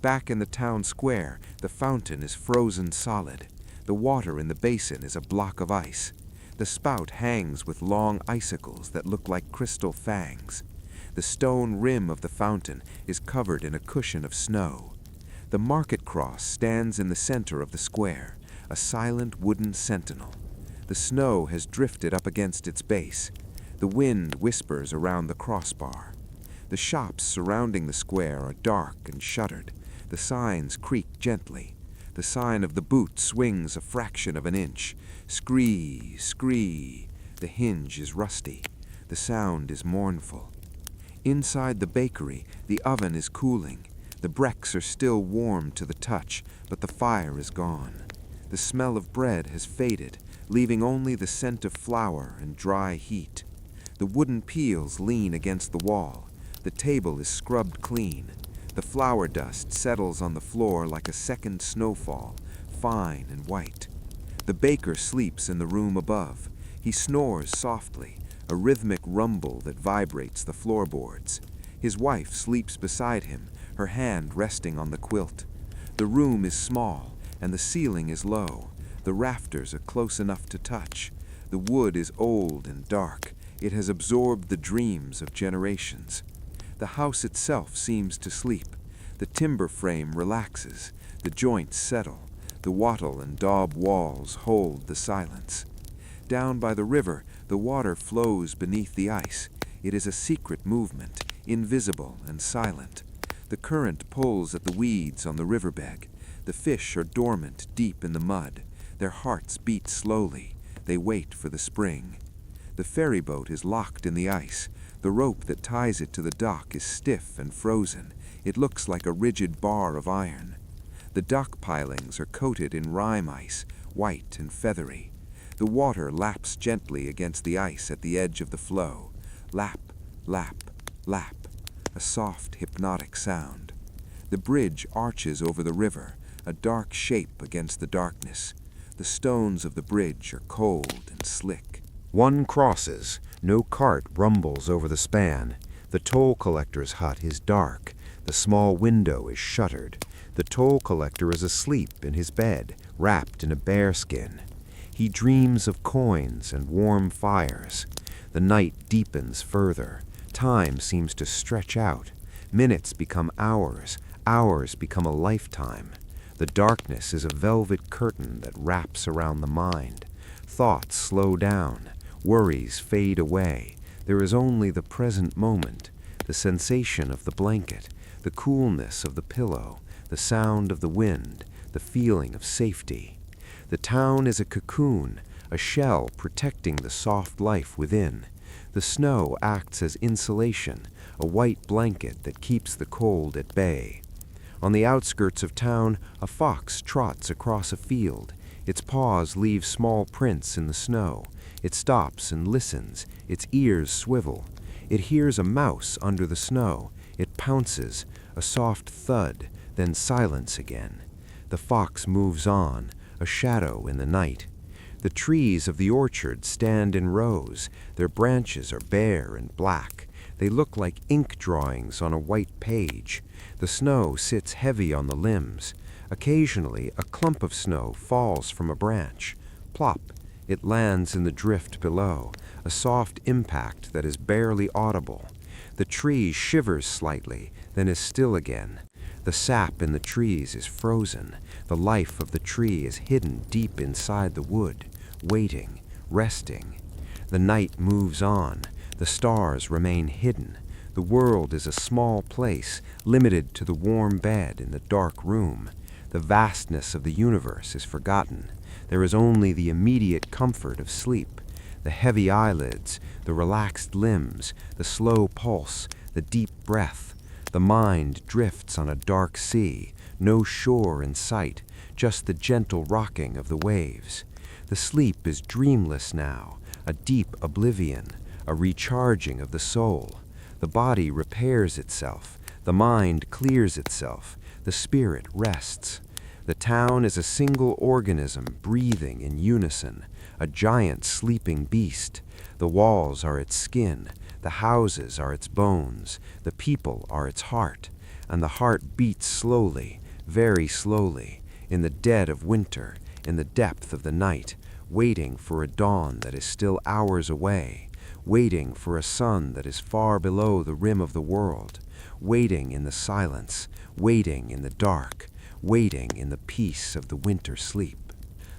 Speaker 2: Back in the town square, the fountain is frozen solid. The water in the basin is a block of ice. The spout hangs with long icicles that look like crystal fangs. The stone rim of the fountain is covered in a cushion of snow. The market cross stands in the center of the square, a silent wooden sentinel. The snow has drifted up against its base. The wind whispers around the crossbar. The shops surrounding the square are dark and shuttered. The signs creak gently. The sign of the boot swings a fraction of an inch. Scree, scree. The hinge is rusty. The sound is mournful. Inside the bakery, the oven is cooling. The bricks are still warm to the touch, but the fire is gone. The smell of bread has faded, leaving only the scent of flour and dry heat. The wooden peels lean against the wall. The table is scrubbed clean. The flour dust settles on the floor like a second snowfall, fine and white. The baker sleeps in the room above. He snores softly, a rhythmic rumble that vibrates the floorboards. His wife sleeps beside him, her hand resting on the quilt. The room is small, and the ceiling is low. The rafters are close enough to touch. The wood is old and dark. It has absorbed the dreams of generations. The house itself seems to sleep. The timber frame relaxes. The joints settle. The wattle and daub walls hold the silence. Down by the river, the water flows beneath the ice. It is a secret movement, invisible and silent. The current pulls at the weeds on the riverbed. The fish are dormant deep in the mud. Their hearts beat slowly. They wait for the spring. The ferry boat is locked in the ice. The rope that ties it to the dock is stiff and frozen. It looks like a rigid bar of iron. The dock pilings are coated in rime ice, white and feathery. The water laps gently against the ice at the edge of the flow. Lap, lap, lap. A soft, hypnotic sound. The bridge arches over the river, a dark shape against the darkness. The stones of the bridge are cold and slick.
Speaker 1: One crosses. No cart rumbles over the span. The toll collector's hut is dark. The small window is shuttered. The toll collector is asleep in his bed, wrapped in a bearskin. He dreams of coins and warm fires. The night deepens further. Time seems to stretch out. Minutes become hours. Hours become a lifetime. The darkness is a velvet curtain that wraps around the mind. Thoughts slow down. Worries fade away. There is only the present moment, the sensation of the blanket, the coolness of the pillow, the sound of the wind, the feeling of safety. The town is a cocoon, a shell protecting the soft life within. The snow acts as insulation, a white blanket that keeps the cold at bay. On the outskirts of town, a fox trots across a field. Its paws leave small prints in the snow. It stops and listens. Its ears swivel. It hears a mouse under the snow. It pounces, a soft thud, then silence again. The fox moves on, a shadow in the night. The trees of the orchard stand in rows. Their branches are bare and black. They look like ink drawings on a white page. The snow sits heavy on the limbs. Occasionally, a clump of snow falls from a branch. Plop! It lands in the drift below, a soft impact that is barely audible. The tree shivers slightly, then is still again. The sap in the trees is frozen. The life of the tree is hidden deep inside the wood, waiting, resting. The night moves on. The stars remain hidden. The world is a small place, limited to the warm bed in the dark room. The vastness of the universe is forgotten. There is only the immediate comfort of sleep. The heavy eyelids, the relaxed limbs, the slow pulse, the deep breath. The mind drifts on a dark sea, no shore in sight, just the gentle rocking of the waves. The sleep is dreamless now, a deep oblivion, a recharging of the soul. The body repairs itself, the mind clears itself, the spirit rests. The town is a single organism breathing in unison, a giant sleeping beast. The walls are its skin, the houses are its bones, the people are its heart, and the heart beats slowly, very slowly, in the dead of winter, in the depth of the night, waiting for a dawn that is still hours away, waiting for a sun that is far below the rim of the world, waiting in the silence, waiting in the dark, waiting in the peace of the winter sleep.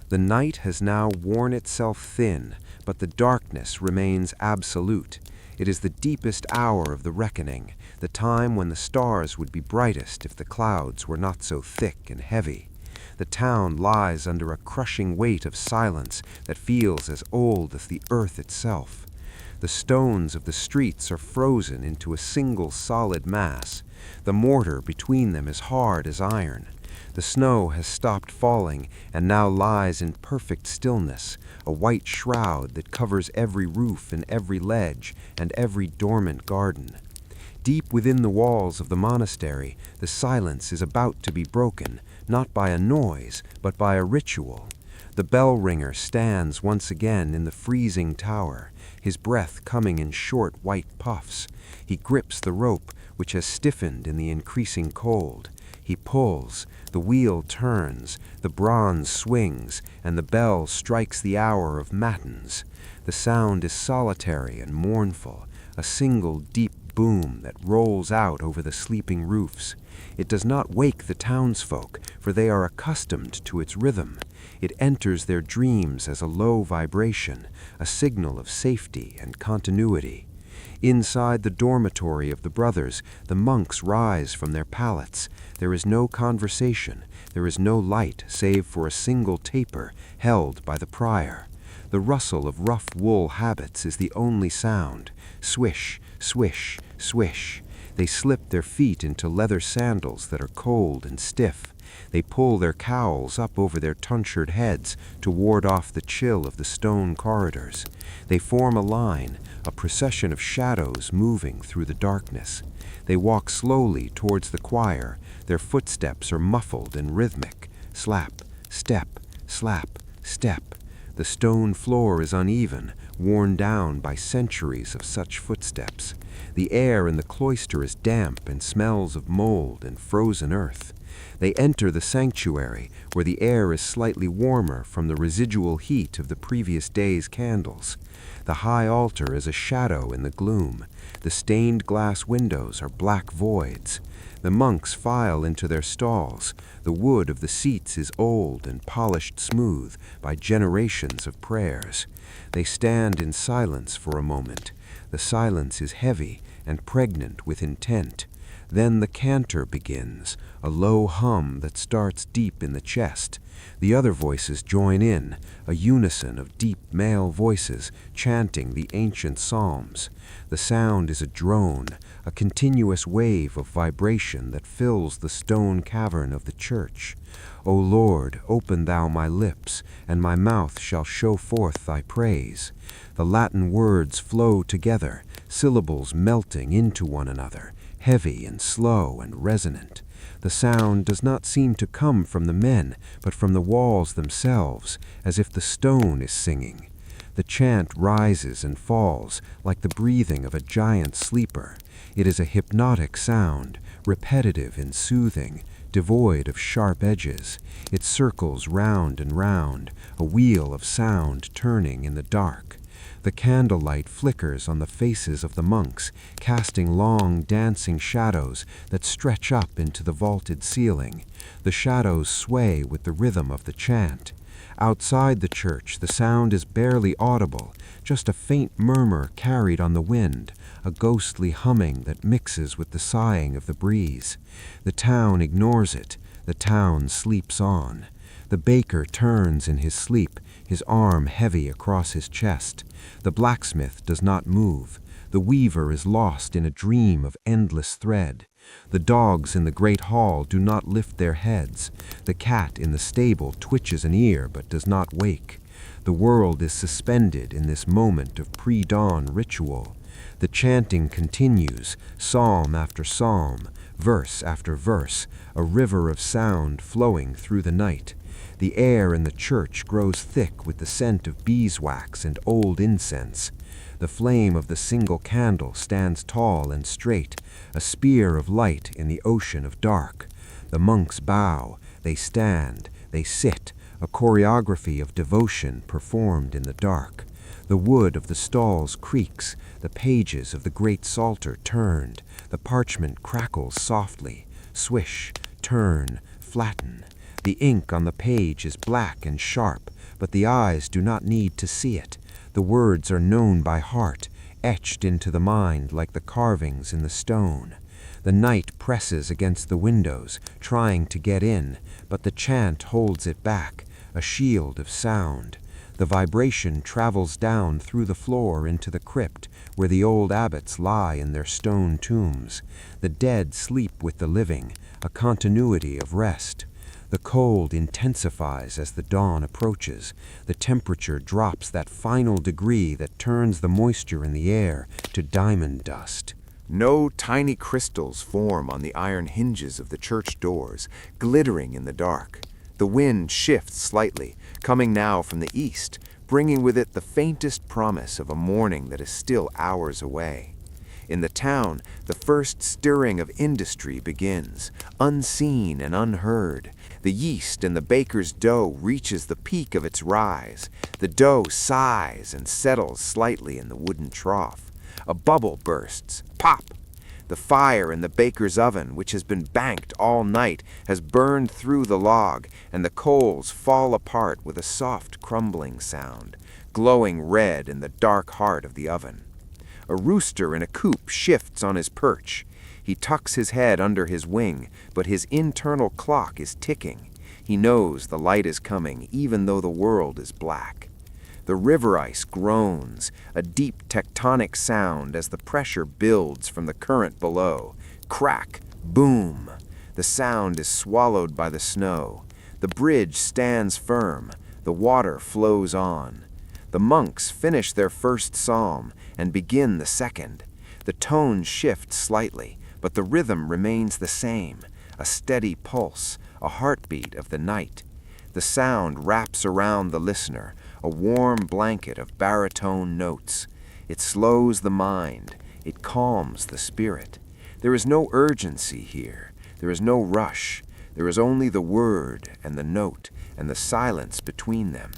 Speaker 1: The night has now worn itself thin, but the darkness remains absolute. It is the deepest hour of the reckoning, the time when the stars would be brightest if the clouds were not so thick and heavy. The town lies under a crushing weight of silence that feels as old as the earth itself. The stones of the streets are frozen into a single solid mass. The mortar between them is hard as iron. The snow has stopped falling and now lies in perfect stillness, a white shroud that covers every roof and every ledge and every dormant garden. Deep within the walls of the monastery, the silence is about to be broken, not by a noise, but by a ritual. The bell ringer stands once again in the freezing tower, his breath coming in short white puffs. He grips the rope, which has stiffened in the increasing cold. He pulls, the wheel turns, the bronze swings, and the bell strikes the hour of matins. The sound is solitary and mournful, a single deep boom that rolls out over the sleeping roofs. It does not wake the townsfolk, for they are accustomed to its rhythm. It enters their dreams as a low vibration, a signal of safety and continuity. Inside the dormitory of the brothers, the monks rise from their pallets. There is no conversation. There is no light save for a single taper held by the prior. The rustle of rough wool habits is the only sound. Swish, swish, swish. They slip their feet into leather sandals that are cold and stiff. They pull their cowls up over their tonsured heads to ward off the chill of the stone corridors. They form a line, a procession of shadows moving through the darkness. They walk slowly towards the choir. Their footsteps are muffled and rhythmic. Slap, step, slap, step. The stone floor is uneven, worn down by centuries of such footsteps. The air in the cloister is damp and smells of mold and frozen earth. They enter the sanctuary, where the air is slightly warmer from the residual heat of the previous day's candles. The high altar is a shadow in the gloom. The stained glass windows are black voids. The monks file into their stalls. The wood of the seats is old and polished smooth by generations of prayers. They stand in silence for a moment. The silence is heavy and pregnant with intent. Then the cantor begins, a low hum that starts deep in the chest. The other voices join in, a unison of deep male voices chanting the ancient psalms. The sound is a drone, a continuous wave of vibration that fills the stone cavern of the church. O Lord, open thou my lips, and my mouth shall show forth thy praise. The Latin words flow together, syllables melting into one another, heavy and slow and resonant. The sound does not seem to come from the men, but from the walls themselves, as if the stone is singing. The chant rises and falls like the breathing of a giant sleeper. It is a hypnotic sound, repetitive and soothing, devoid of sharp edges. It circles round and round, a wheel of sound turning in the dark. The candlelight flickers on the faces of the monks, casting long, dancing shadows that stretch up into the vaulted ceiling. The shadows sway with the rhythm of the chant. Outside the church, the sound is barely audible, just a faint murmur carried on the wind, a ghostly humming that mixes with the sighing of the breeze. The town ignores it. The town sleeps on. The baker turns in his sleep, his arm heavy across his chest. The blacksmith does not move. The weaver is lost in a dream of endless thread. The dogs in the great hall do not lift their heads. The cat in the stable twitches an ear but does not wake. The world is suspended in this moment of pre-dawn ritual. The chanting continues, psalm after psalm, verse after verse, a river of sound flowing through the night. The air in the church grows thick with the scent of beeswax and old incense. The flame of the single candle stands tall and straight, a spear of light in the ocean of dark. The monks bow, they stand, they sit, a choreography of devotion performed in the dark. The wood of the stalls creaks, the pages of the great psalter turned, the parchment crackles softly, swish, turn, flatten. The ink on the page is black and sharp, but the eyes do not need to see it. The words are known by heart, etched into the mind like the carvings in the stone. The night presses against the windows, trying to get in, but the chant holds it back, a shield of sound. The vibration travels down through the floor into the crypt, where the old abbots lie in their stone tombs. The dead sleep with the living, a continuity of rest. The cold intensifies as the dawn approaches. The temperature drops that final degree that turns the moisture in the air to diamond dust.
Speaker 2: No tiny crystals form on the iron hinges of the church doors, glittering in the dark. The wind shifts slightly, coming now from the east, bringing with it the faintest promise of a morning that is still hours away. In the town, the first stirring of industry begins, unseen and unheard. The yeast in the baker's dough reaches the peak of its rise. The dough sighs and settles slightly in the wooden trough. A bubble bursts. Pop! The fire in the baker's oven, which has been banked all night, has burned through the log, and the coals fall apart with a soft crumbling sound, glowing red in the dark heart of the oven. A rooster in a coop shifts on his perch. He tucks his head under his wing, but his internal clock is ticking. He knows the light is coming, even though the world is black. The river ice groans, a deep tectonic sound as the pressure builds from the current below. Crack, boom. The sound is swallowed by the snow. The bridge stands firm. The water flows on. The monks finish their first psalm and begin the second. The tone shifts slightly, but the rhythm remains the same, a steady pulse, a heartbeat of the night. The sound wraps around the listener, a warm blanket of baritone notes. It slows the mind. It calms the spirit. There is no urgency here. There is no rush. There is only the word and the note and the silence between them.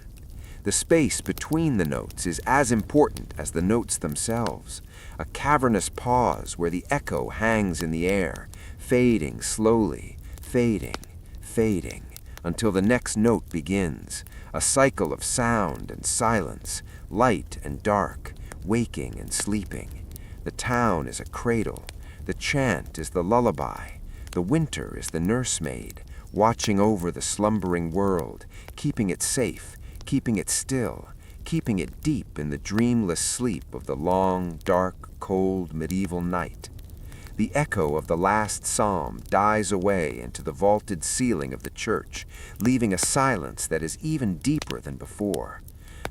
Speaker 2: The space between the notes is as important as the notes themselves, a cavernous pause where the echo hangs in the air, fading slowly, fading, fading, until the next note begins, a cycle of sound and silence, light and dark, waking and sleeping. The town is a cradle, the chant is the lullaby, the winter is the nursemaid, watching over the slumbering world, keeping it safe, keeping it still, keeping it deep in the dreamless sleep of the long, dark, cold medieval night. The echo of the last psalm dies away into the vaulted ceiling of the church, leaving a silence that is even deeper than before.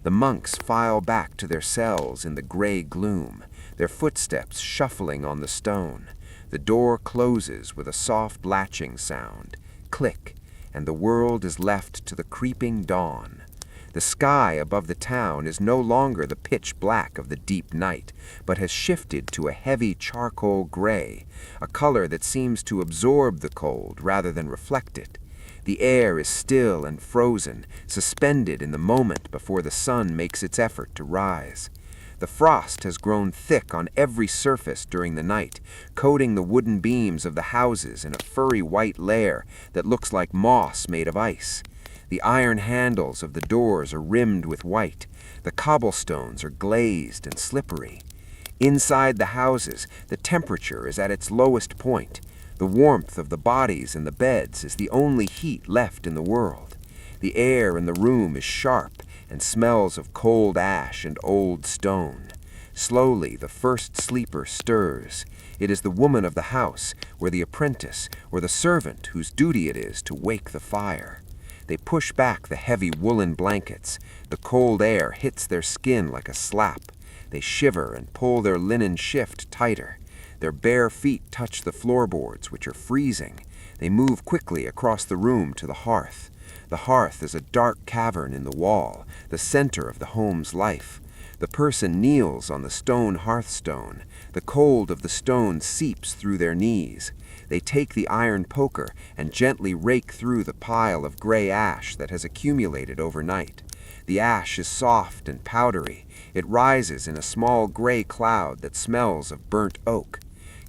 Speaker 2: The monks file back to their cells in the gray gloom, their footsteps shuffling on the stone. The door closes with a soft latching sound, click, and the world is left to the creeping dawn.
Speaker 1: The sky above the town is no longer the pitch black of the deep night, but has shifted to a heavy charcoal gray, a color that seems to absorb the cold rather than reflect it. The air is still and frozen, suspended in the moment before the sun makes its effort to rise. The frost has grown thick on every surface during the night, coating the wooden beams of the houses in a furry white layer that looks like moss made of ice. The iron handles of the doors are rimmed with white. The cobblestones are glazed and slippery. Inside the houses, the temperature is at its lowest point. The warmth of the bodies and the beds is the only heat left in the world. The air in the room is sharp and smells of cold ash and old stone. Slowly, the first sleeper stirs. It is the woman of the house, or the apprentice, or the servant whose duty it is to wake the fire. They push back the heavy woolen blankets. The cold air hits their skin like a slap. They shiver and pull their linen shift tighter. Their bare feet touch the floorboards, which are freezing. They move quickly across the room to the hearth. The hearth is a dark cavern in the wall, the center of the home's life. The person kneels on the stone hearthstone. The cold of the stone seeps through their knees. They take the iron poker and gently rake through the pile of gray ash that has accumulated overnight. The ash is soft and powdery. It rises in a small gray cloud that smells of burnt oak.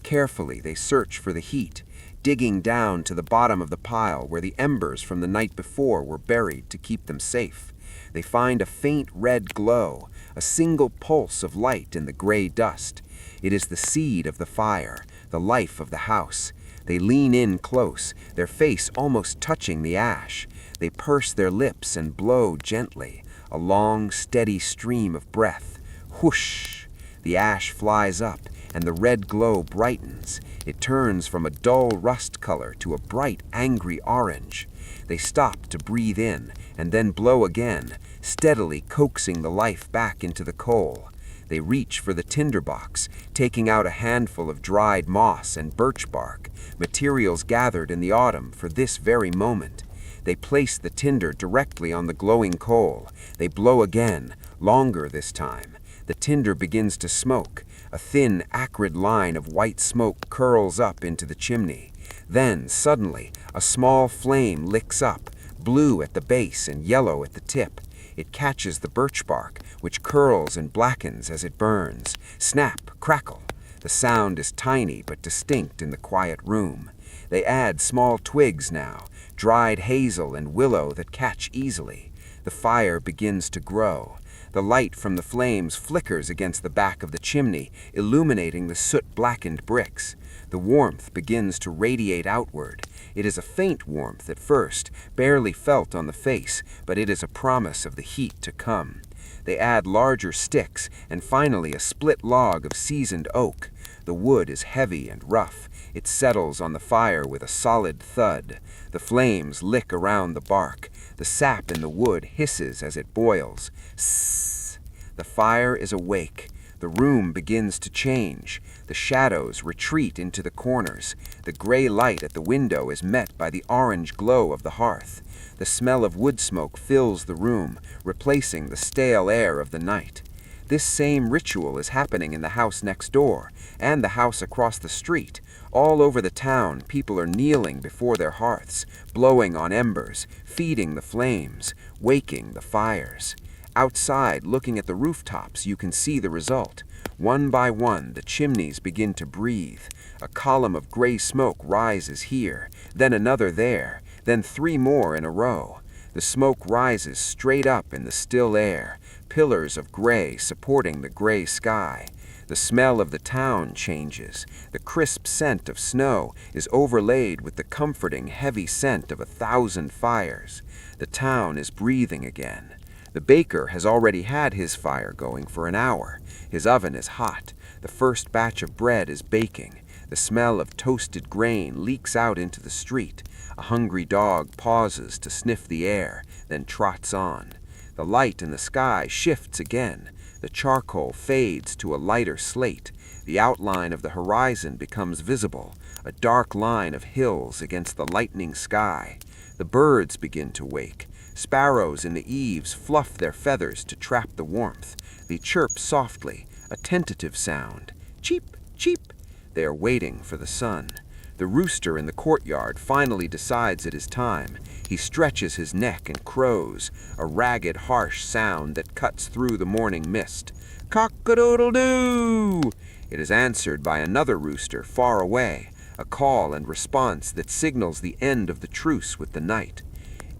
Speaker 1: Carefully, they search for the heat, digging down to the bottom of the pile where the embers from the night before were buried to keep them safe. They find a faint red glow, a single pulse of light in the gray dust. It is the seed of the fire, the life of the house. They lean in close, their face almost touching the ash. They purse their lips and blow gently, a long, steady stream of breath. Whoosh! The ash flies up, and the red glow brightens. It turns from a dull rust color to a bright, angry orange. They stop to breathe in, and then blow again, steadily coaxing the life back into the coal. They reach for the tinderbox, taking out a handful of dried moss and birch bark, materials gathered in the autumn for this very moment. They place the tinder directly on the glowing coal. They blow again, longer this time. The tinder begins to smoke. A thin, acrid line of white smoke curls up into the chimney. Then, suddenly, a small flame licks up, blue at the base and yellow at the tip. It catches the birch bark, which curls and blackens as it burns. Snap, crackle. The sound is tiny but distinct in the quiet room. They add small twigs now, dried hazel and willow that catch easily. The fire begins to grow. The light from the flames flickers against the back of the chimney, illuminating the soot-blackened bricks. The warmth begins to radiate outward. It is a faint warmth at first, barely felt on the face, but it is a promise of the heat to come. They add larger sticks, and finally a split log of seasoned oak. The wood is heavy and rough. It settles on the fire with a solid thud. The flames lick around the bark. The sap in the wood hisses as it boils. Sss! The fire is awake. The room begins to change. The shadows retreat into the corners. The gray light at the window is met by the orange glow of the hearth. The smell of wood smoke fills the room, replacing the stale air of the night. This same ritual is happening in the house next door, and the house across the street. All over the town, people are kneeling before their hearths, blowing on embers, feeding the flames, waking the fires. Outside, looking at the rooftops, you can see the result. One by one, the chimneys begin to breathe. A column of gray smoke rises here, then another there, then 3 more in a row. The smoke rises straight up in the still air, pillars of gray supporting the gray sky. The smell of the town changes. The crisp scent of snow is overlaid with the comforting, heavy scent of 1,000 fires. The town is breathing again. The baker has already had his fire going for an hour. His oven is hot. The first batch of bread is baking. The smell of toasted grain leaks out into the street. A hungry dog pauses to sniff the air, then trots on. The light in the sky shifts again. The charcoal fades to a lighter slate. The outline of the horizon becomes visible, a dark line of hills against the lightening sky. The birds begin to wake. Sparrows in the eaves fluff their feathers to trap the warmth. They chirp softly, a tentative sound. Cheep, cheep. They are waiting for the sun. The rooster in the courtyard finally decides it is time. He stretches his neck and crows, a ragged, harsh sound that cuts through the morning mist. Cock-a-doodle-doo! It is answered by another rooster far away, a call and response that signals the end of the truce with the night.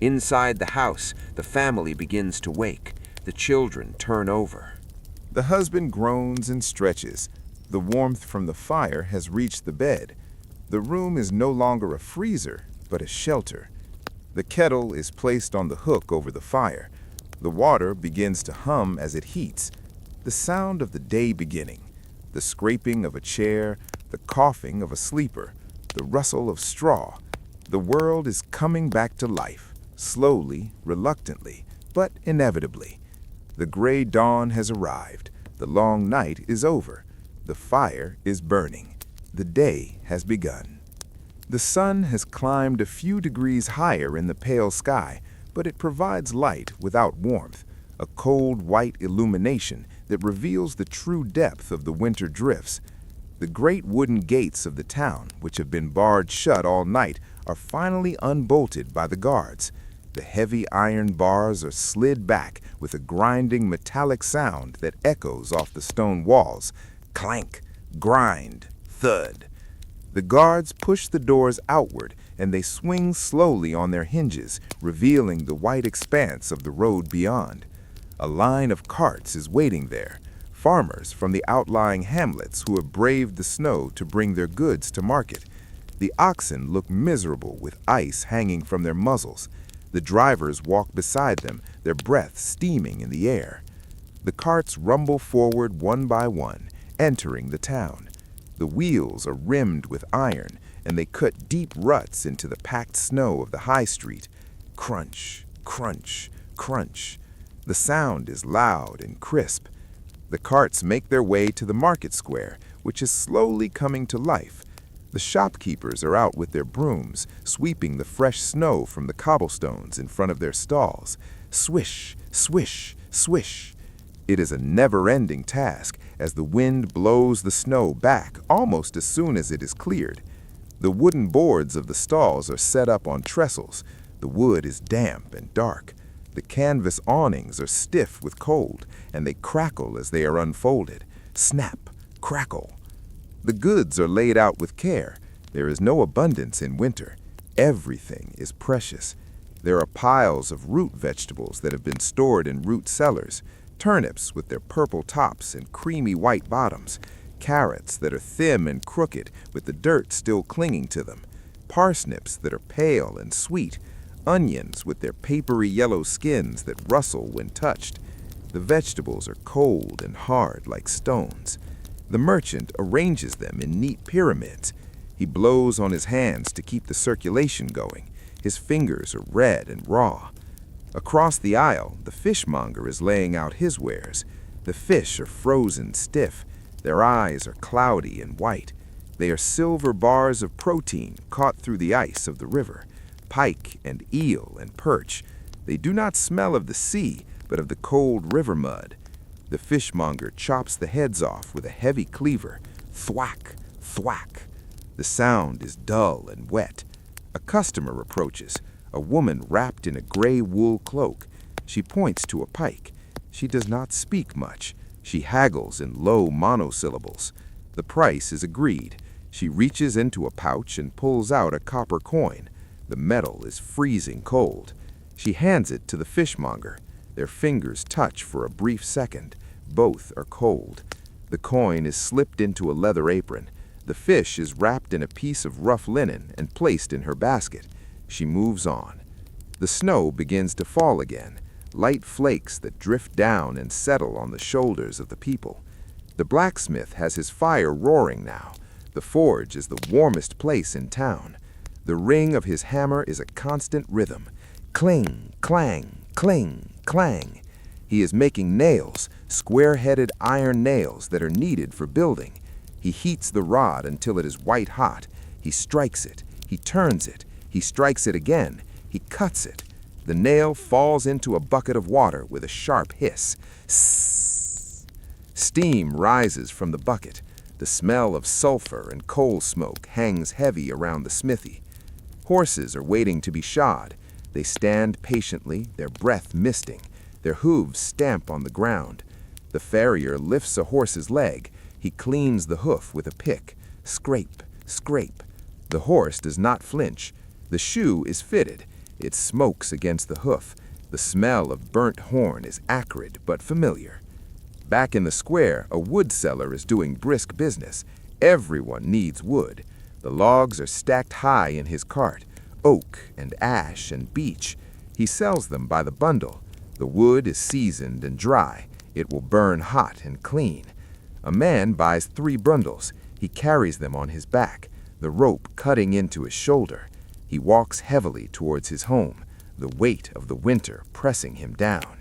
Speaker 1: Inside the house, the family begins to wake. The children turn over.
Speaker 2: The husband groans and stretches. The warmth from the fire has reached the bed. The room is no longer a freezer, but a shelter. The kettle is placed on the hook over the fire. The water begins to hum as it heats. The sound of the day beginning, the scraping of a chair, the coughing of a sleeper, the rustle of straw. The world is coming back to life, slowly, reluctantly, but inevitably. The gray dawn has arrived. The long night is over. The fire is burning. The day has begun. The sun has climbed a few degrees higher in the pale sky, but it provides light without warmth, a cold white illumination that reveals the true depth of the winter drifts. The great wooden gates of the town, which have been barred shut all night, are finally unbolted by the guards. The heavy iron bars are slid back with a grinding metallic sound that echoes off the stone walls. Clank, grind, thud. The guards push the doors outward, and they swing slowly on their hinges, revealing the white expanse of the road beyond. A line of carts is waiting there, farmers from the outlying hamlets who have braved the snow to bring their goods to market. The oxen look miserable with ice hanging from their muzzles. The drivers walk beside them, their breath steaming in the air. The carts rumble forward one by one, entering the town. The wheels are rimmed with iron, and they cut deep ruts into the packed snow of the high street. Crunch, crunch, crunch. The sound is loud and crisp. The carts make their way to the market square, which is slowly coming to life. The shopkeepers are out with their brooms, sweeping the fresh snow from the cobblestones in front of their stalls. Swish, swish, swish. It is a never-ending task as the wind blows the snow back almost as soon as it is cleared. The wooden boards of the stalls are set up on trestles. The wood is damp and dark. The canvas awnings are stiff with cold, and they crackle as they are unfolded. Snap, crackle. The goods are laid out with care. There is no abundance in winter. Everything is precious. There are piles of root vegetables that have been stored in root cellars, turnips with their purple tops and creamy white bottoms, carrots that are thin and crooked with the dirt still clinging to them, parsnips that are pale and sweet, onions with their papery yellow skins that rustle when touched. The vegetables are cold and hard like stones. The merchant arranges them in neat pyramids. He blows on his hands to keep the circulation going. His fingers are red and raw. Across the aisle, the fishmonger is laying out his wares. The fish are frozen stiff. Their eyes are cloudy and white. They are silver bars of protein caught through the ice of the river. Pike and eel and perch. They do not smell of the sea, but of the cold river mud. The fishmonger chops the heads off with a heavy cleaver. Thwack, thwack. The sound is dull and wet. A customer approaches, a woman wrapped in a gray wool cloak. She points to a pike. She does not speak much. She haggles in low monosyllables. The price is agreed. She reaches into a pouch and pulls out a copper coin. The metal is freezing cold. She hands it to the fishmonger. Their fingers touch for a brief second. Both are cold. The coin is slipped into a leather apron. The fish is wrapped in a piece of rough linen and placed in her basket. She moves on. The snow begins to fall again, light flakes that drift down and settle on the shoulders of the people. The blacksmith has his fire roaring now. The forge is the warmest place in town. The ring of his hammer is a constant rhythm. Cling, clang, cling, clang. He is making nails, square-headed iron nails that are needed for building. He heats the rod until it is white hot. He strikes it. He turns it. He strikes it again. He cuts it. The nail falls into a bucket of water with a sharp hiss. Sss. Steam rises from the bucket. The smell of sulfur and coal smoke hangs heavy around the smithy. Horses are waiting to be shod. They stand patiently, their breath misting. Their hooves stamp on the ground. The farrier lifts a horse's leg. He cleans the hoof with a pick. Scrape, scrape. The horse does not flinch. The shoe is fitted. It smokes against the hoof. The smell of burnt horn is acrid but familiar. Back in the square, a wood seller is doing brisk business. Everyone needs wood. The logs are stacked high in his cart, oak and ash and beech. He sells them by the bundle. The wood is seasoned and dry. It will burn hot and clean. A man buys 3 bundles. He carries them on his back, the rope cutting into his shoulder. He walks heavily towards his home, the weight of the winter pressing him down.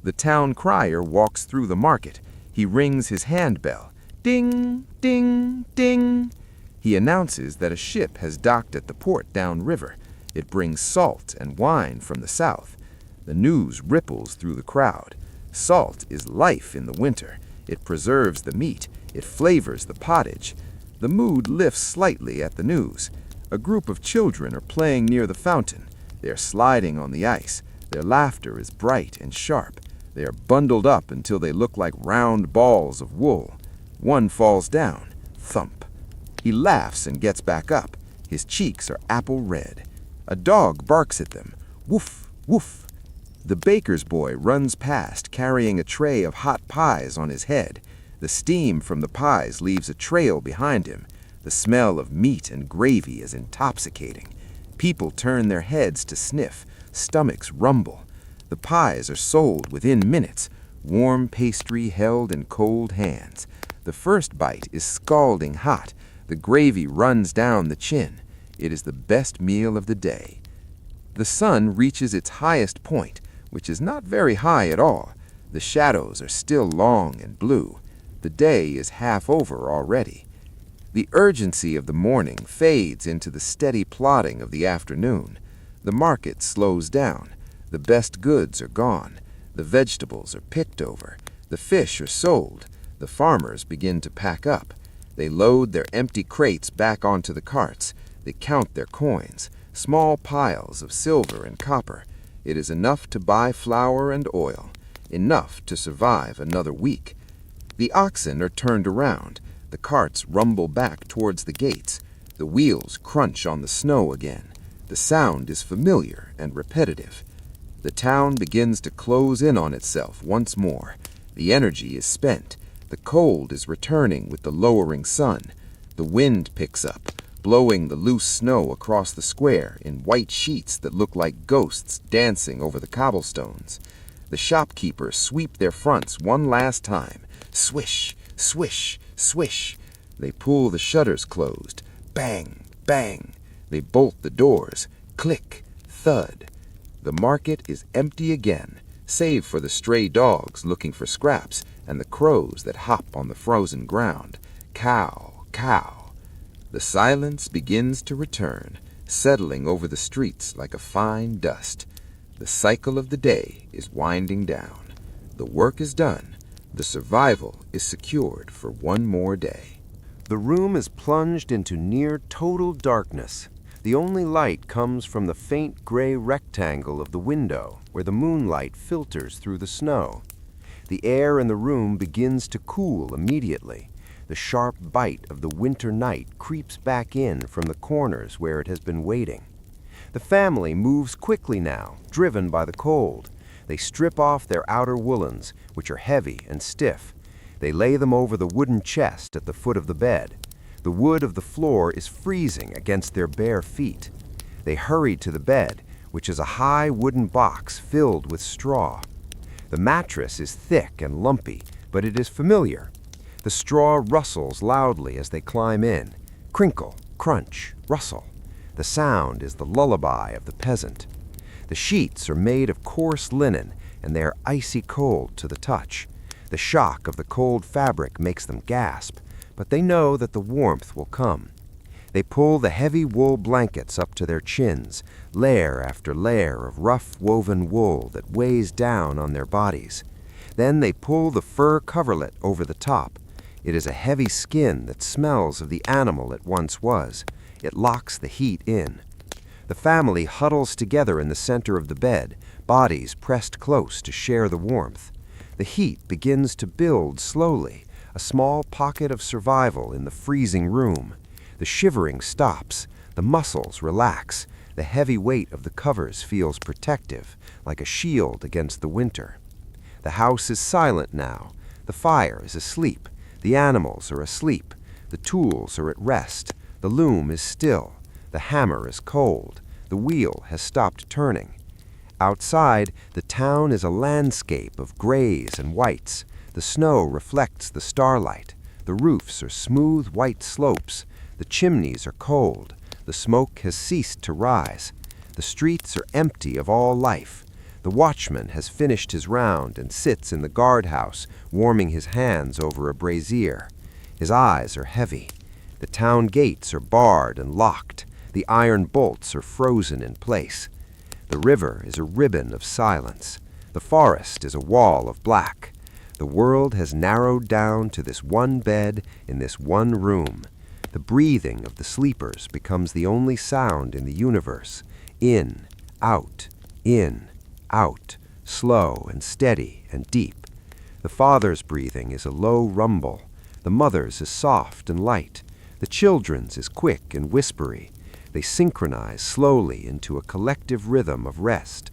Speaker 2: The town crier walks through the market. He rings his handbell. Ding, ding, ding. He announces that a ship has docked at the port downriver. It brings salt and wine from the south. The news ripples through the crowd. Salt is life in the winter. It preserves the meat. It flavors the pottage. The mood lifts slightly at the news. A group of children are playing near the fountain. They are sliding on the ice. Their laughter is bright and sharp. They are bundled up until they look like round balls of wool. One falls down. Thump. He laughs and gets back up. His cheeks are apple red. A dog barks at them. Woof, woof. The baker's boy runs past carrying a tray of hot pies on his head. The steam from the pies leaves a trail behind him. The smell of meat and gravy is intoxicating. People turn their heads to sniff. Stomachs rumble. The pies are sold within minutes, warm pastry held in cold hands. The first bite is scalding hot. The gravy runs down the chin. It is the best meal of the day. The sun reaches its highest point, which is not very high at all. The shadows are still long and blue. The day is half over already. The urgency of the morning fades into the steady plodding of the afternoon. The market slows down. The best goods are gone. The vegetables are picked over. The fish are sold. The farmers begin to pack up. They load their empty crates back onto the carts. They count their coins, small piles of silver and copper. It is enough to buy flour and oil, enough to survive another week. The oxen are turned around. The carts rumble back towards the gates. The wheels crunch on the snow again. The sound is familiar and repetitive. The town begins to close in on itself once more. The energy is spent. The cold is returning with the lowering sun. The wind picks up, blowing the loose snow across the square in white sheets that look like ghosts dancing over the cobblestones. The shopkeepers sweep their fronts one last time. Swish, swish, swish. They pull the shutters closed. Bang, bang. They bolt the doors. Click, thud. The market is empty again, save for the stray dogs looking for scraps and the crows that hop on the frozen ground. Cow, cow. The silence begins to return, settling over the streets like a fine dust. The cycle of the day is winding down. The work is done. The survival is secured for one more day.
Speaker 1: The room is plunged into near total darkness. The only light comes from the faint gray rectangle of the window, where the moonlight filters through the snow. The air in the room begins to cool immediately. The sharp bite of the winter night creeps back in from the corners where it has been waiting. The family moves quickly now, driven by the cold. They strip off their outer woolens, which are heavy and stiff. They lay them over the wooden chest at the foot of the bed. The wood of the floor is freezing against their bare feet. They hurry to the bed, which is a high wooden box filled with straw. The mattress is thick and lumpy, but it is familiar. The straw rustles loudly as they climb in. Crinkle, crunch, rustle. The sound is the lullaby of the peasant. The sheets are made of coarse linen, and they are icy cold to the touch. The shock of the cold fabric makes them gasp, but they know that the warmth will come. They pull the heavy wool blankets up to their chins, layer after layer of rough woven wool that weighs down on their bodies. Then they pull the fur coverlet over the top. It is a heavy skin that smells of the animal it once was. It locks the heat in. The family huddles together in the center of the bed, bodies pressed close to share the warmth. The heat begins to build slowly, a small pocket of survival in the freezing room. The shivering stops, the muscles relax, the heavy weight of the covers feels protective, like a shield against the winter. The house is silent now. The fire is asleep. The animals are asleep. The tools are at rest. The loom is still. The hammer is cold. The wheel has stopped turning. Outside, the town is a landscape of grays and whites. The snow reflects the starlight. The roofs are smooth white slopes. The chimneys are cold. The smoke has ceased to rise. The streets are empty of all life. The watchman has finished his round and sits in the guardhouse, warming his hands over a brazier. His eyes are heavy. The town gates are barred and locked. The iron bolts are frozen in place. The river is a ribbon of silence. The forest is a wall of black. The world has narrowed down to this one bed in this one room. The breathing of the sleepers becomes the only sound in the universe. In, out, slow and steady and deep. The father's breathing is a low rumble. The mother's is soft and light. The children's is quick and whispery. They synchronize slowly into a collective rhythm of rest.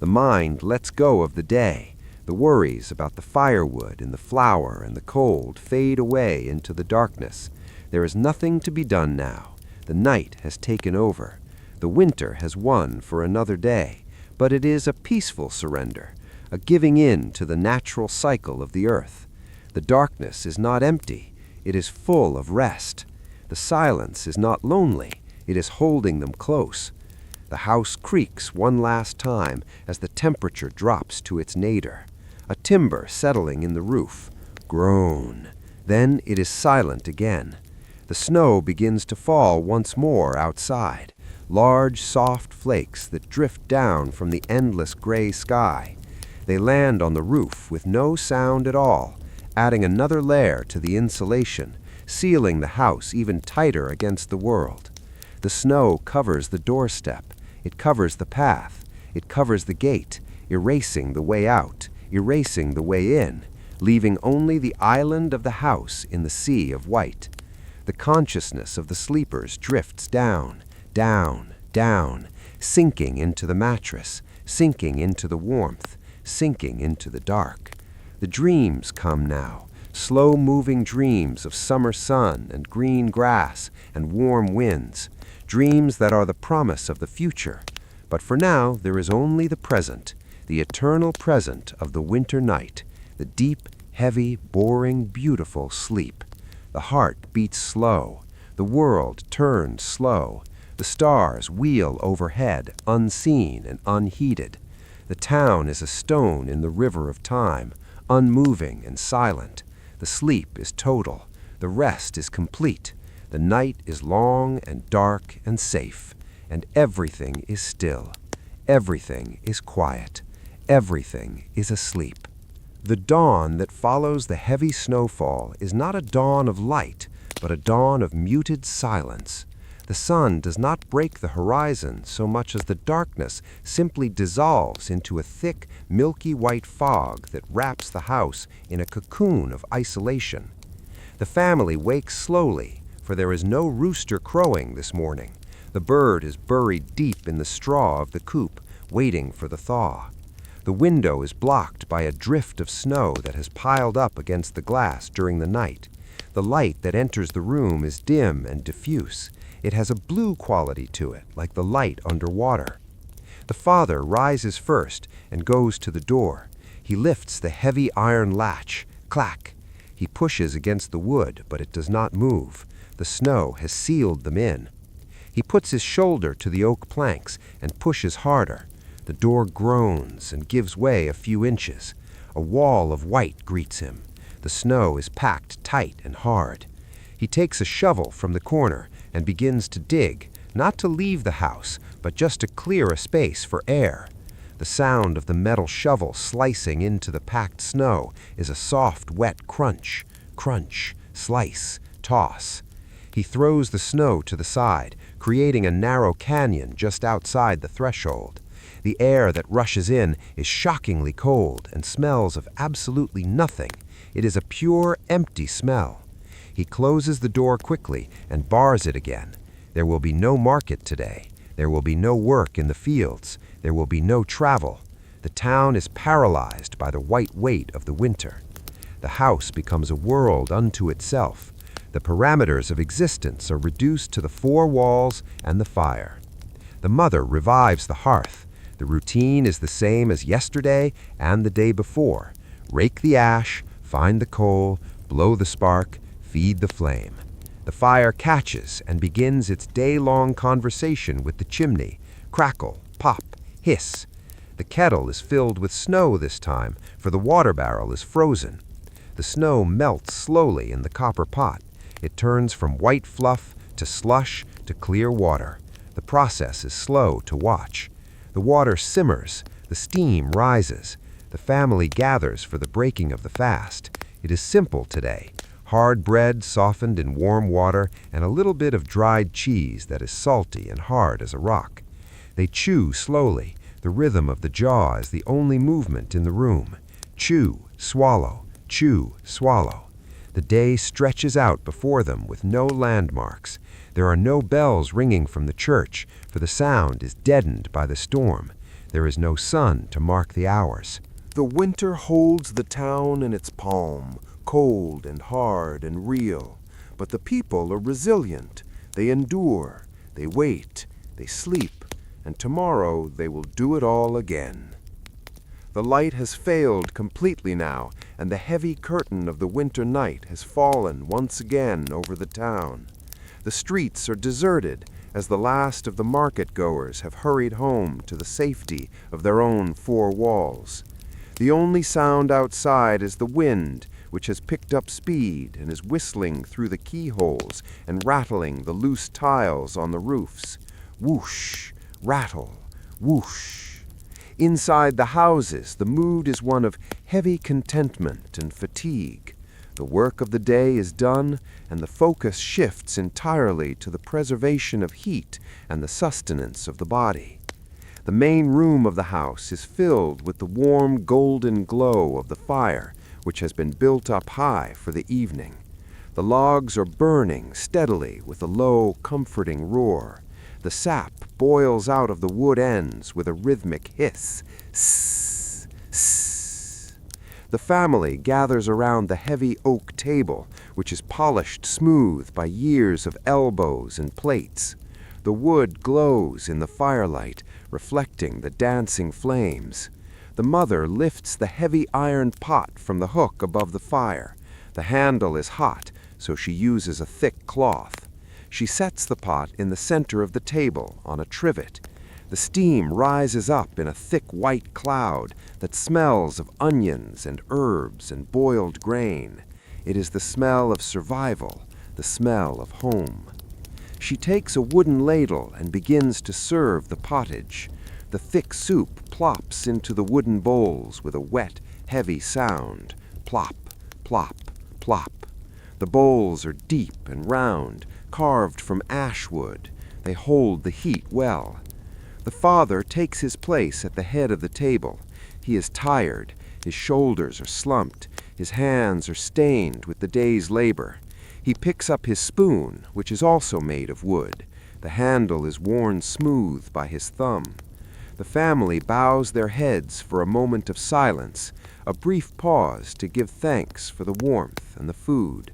Speaker 1: The mind lets go of the day. The worries about the firewood and the flour and the cold fade away into the darkness. There is nothing to be done now. The night has taken over. The winter has won for another day, but it is a peaceful surrender, a giving in to the natural cycle of the earth. The darkness is not empty. It is full of rest. The silence is not lonely. It is holding them close. The house creaks one last time as the temperature drops to its nadir. A timber settling in the roof. Groan. Then it is silent again. The snow begins to fall once more outside. Large, soft flakes that drift down from the endless gray sky. They land on the roof with no sound at all, adding another layer to the insulation, sealing the house even tighter against the world. The snow covers the doorstep. It covers the path. It covers the gate, erasing the way out, erasing the way in, leaving only the island of the house in the sea of white. The consciousness of the sleepers drifts down, down, down, sinking into the mattress, sinking into the warmth, sinking into the dark. The dreams come now, slow-moving dreams of summer sun and green grass and warm winds, dreams that are the promise of the future. But for now, there is only the present, the eternal present of the winter night, the deep, heavy, boring, beautiful sleep. The heart beats slow. The world turns slow. The stars wheel overhead, unseen and unheeded. The town is a stone in the river of time, unmoving and silent. The sleep is total. The rest is complete. The night is long and dark and safe, and everything is still. Everything is quiet. Everything is asleep. The dawn that follows the heavy snowfall is not a dawn of light, but a dawn of muted silence. The sun does not break the horizon so much as the darkness simply dissolves into a thick, milky white fog that wraps the house in a cocoon of isolation. The family wakes slowly, for there is no rooster crowing this morning. The bird is buried deep in the straw of the coop, waiting for the thaw. The window is blocked by a drift of snow that has piled up against the glass during the night. The light that enters the room is dim and diffuse. It has a blue quality to it, like the light underwater. The father rises first and goes to the door. He lifts the heavy iron latch. Clack! He pushes against the wood, but it does not move. The snow has sealed them in. He puts his shoulder to the oak planks and pushes harder. The door groans and gives way a few inches. A wall of white greets him. The snow is packed tight and hard. He takes a shovel from the corner and begins to dig, not to leave the house, but just to clear a space for air. The sound of the metal shovel slicing into the packed snow is a soft, wet crunch, crunch, slice, toss. He throws the snow to the side, creating a narrow canyon just outside the threshold. The air that rushes in is shockingly cold and smells of absolutely nothing. It is a pure, empty smell. He closes the door quickly and bars it again. There will be no market today. There will be no work in the fields. There will be no travel. The town is paralyzed by the white weight of the winter. The house becomes a world unto itself. The parameters of existence are reduced to the four walls and the fire. The mother revives the hearth. The routine is the same as yesterday and the day before. Rake the ash, find the coal, blow the spark, feed the flame. The fire catches and begins its day-long conversation with the chimney. Crackle, pop, hiss. The kettle is filled with snow this time, for the water barrel is frozen. The snow melts slowly in the copper pot. It turns from white fluff to slush to clear water. The process is slow to watch. The water simmers. The steam rises. The family gathers for the breaking of the fast. It is simple today. Hard bread softened in warm water and a little bit of dried cheese that is salty and hard as a rock. They chew slowly. The rhythm of the jaw is the only movement in the room. Chew, swallow, chew, swallow. The day stretches out before them with no landmarks. There are no bells ringing from the church, for the sound is deadened by the storm. There is no sun to mark the hours.
Speaker 2: The winter holds the town in its palm, cold and hard and real. But the people are resilient. They endure, they wait, they sleep, and tomorrow they will do it all again. The light has failed completely now, and the heavy curtain of the winter night has fallen once again over the town. The streets are deserted as the last of the market-goers have hurried home to the safety of their own four walls. The only sound outside is the wind, which has picked up speed and is whistling through the keyholes and rattling the loose tiles on the roofs. Whoosh, rattle, whoosh. Inside the houses, the mood is one of heavy contentment and fatigue. The work of the day is done, and the focus shifts entirely to the preservation of heat and the sustenance of the body. The main room of the house is filled with the warm golden glow of the fire, which has been built up high for the evening. The logs are burning steadily with a low, comforting roar. The sap boils out of the wood ends with a rhythmic hiss. Sss, sss. The family gathers around the heavy oak table, which is polished smooth by years of elbows and plates. The wood glows in the firelight, reflecting the dancing flames. The mother lifts the heavy iron pot from the hook above the fire. The handle is hot, so she uses a thick cloth. She sets the pot in the center of the table on a trivet. The steam rises up in a thick white cloud that smells of onions and herbs and boiled grain. It is the smell of survival, the smell of home. She takes a wooden ladle and begins to serve the pottage. The thick soup plops into the wooden bowls with a wet, heavy sound. Plop, plop, plop. The bowls are deep and round, carved from ash wood. They hold the heat well. The father takes his place at the head of the table. He is tired. His shoulders are slumped. His hands are stained with the day's labor. He picks up his spoon, which is also made of wood. The handle is worn smooth by his thumb. The family bows their heads for a moment of silence, a brief pause to give thanks for the warmth and the food.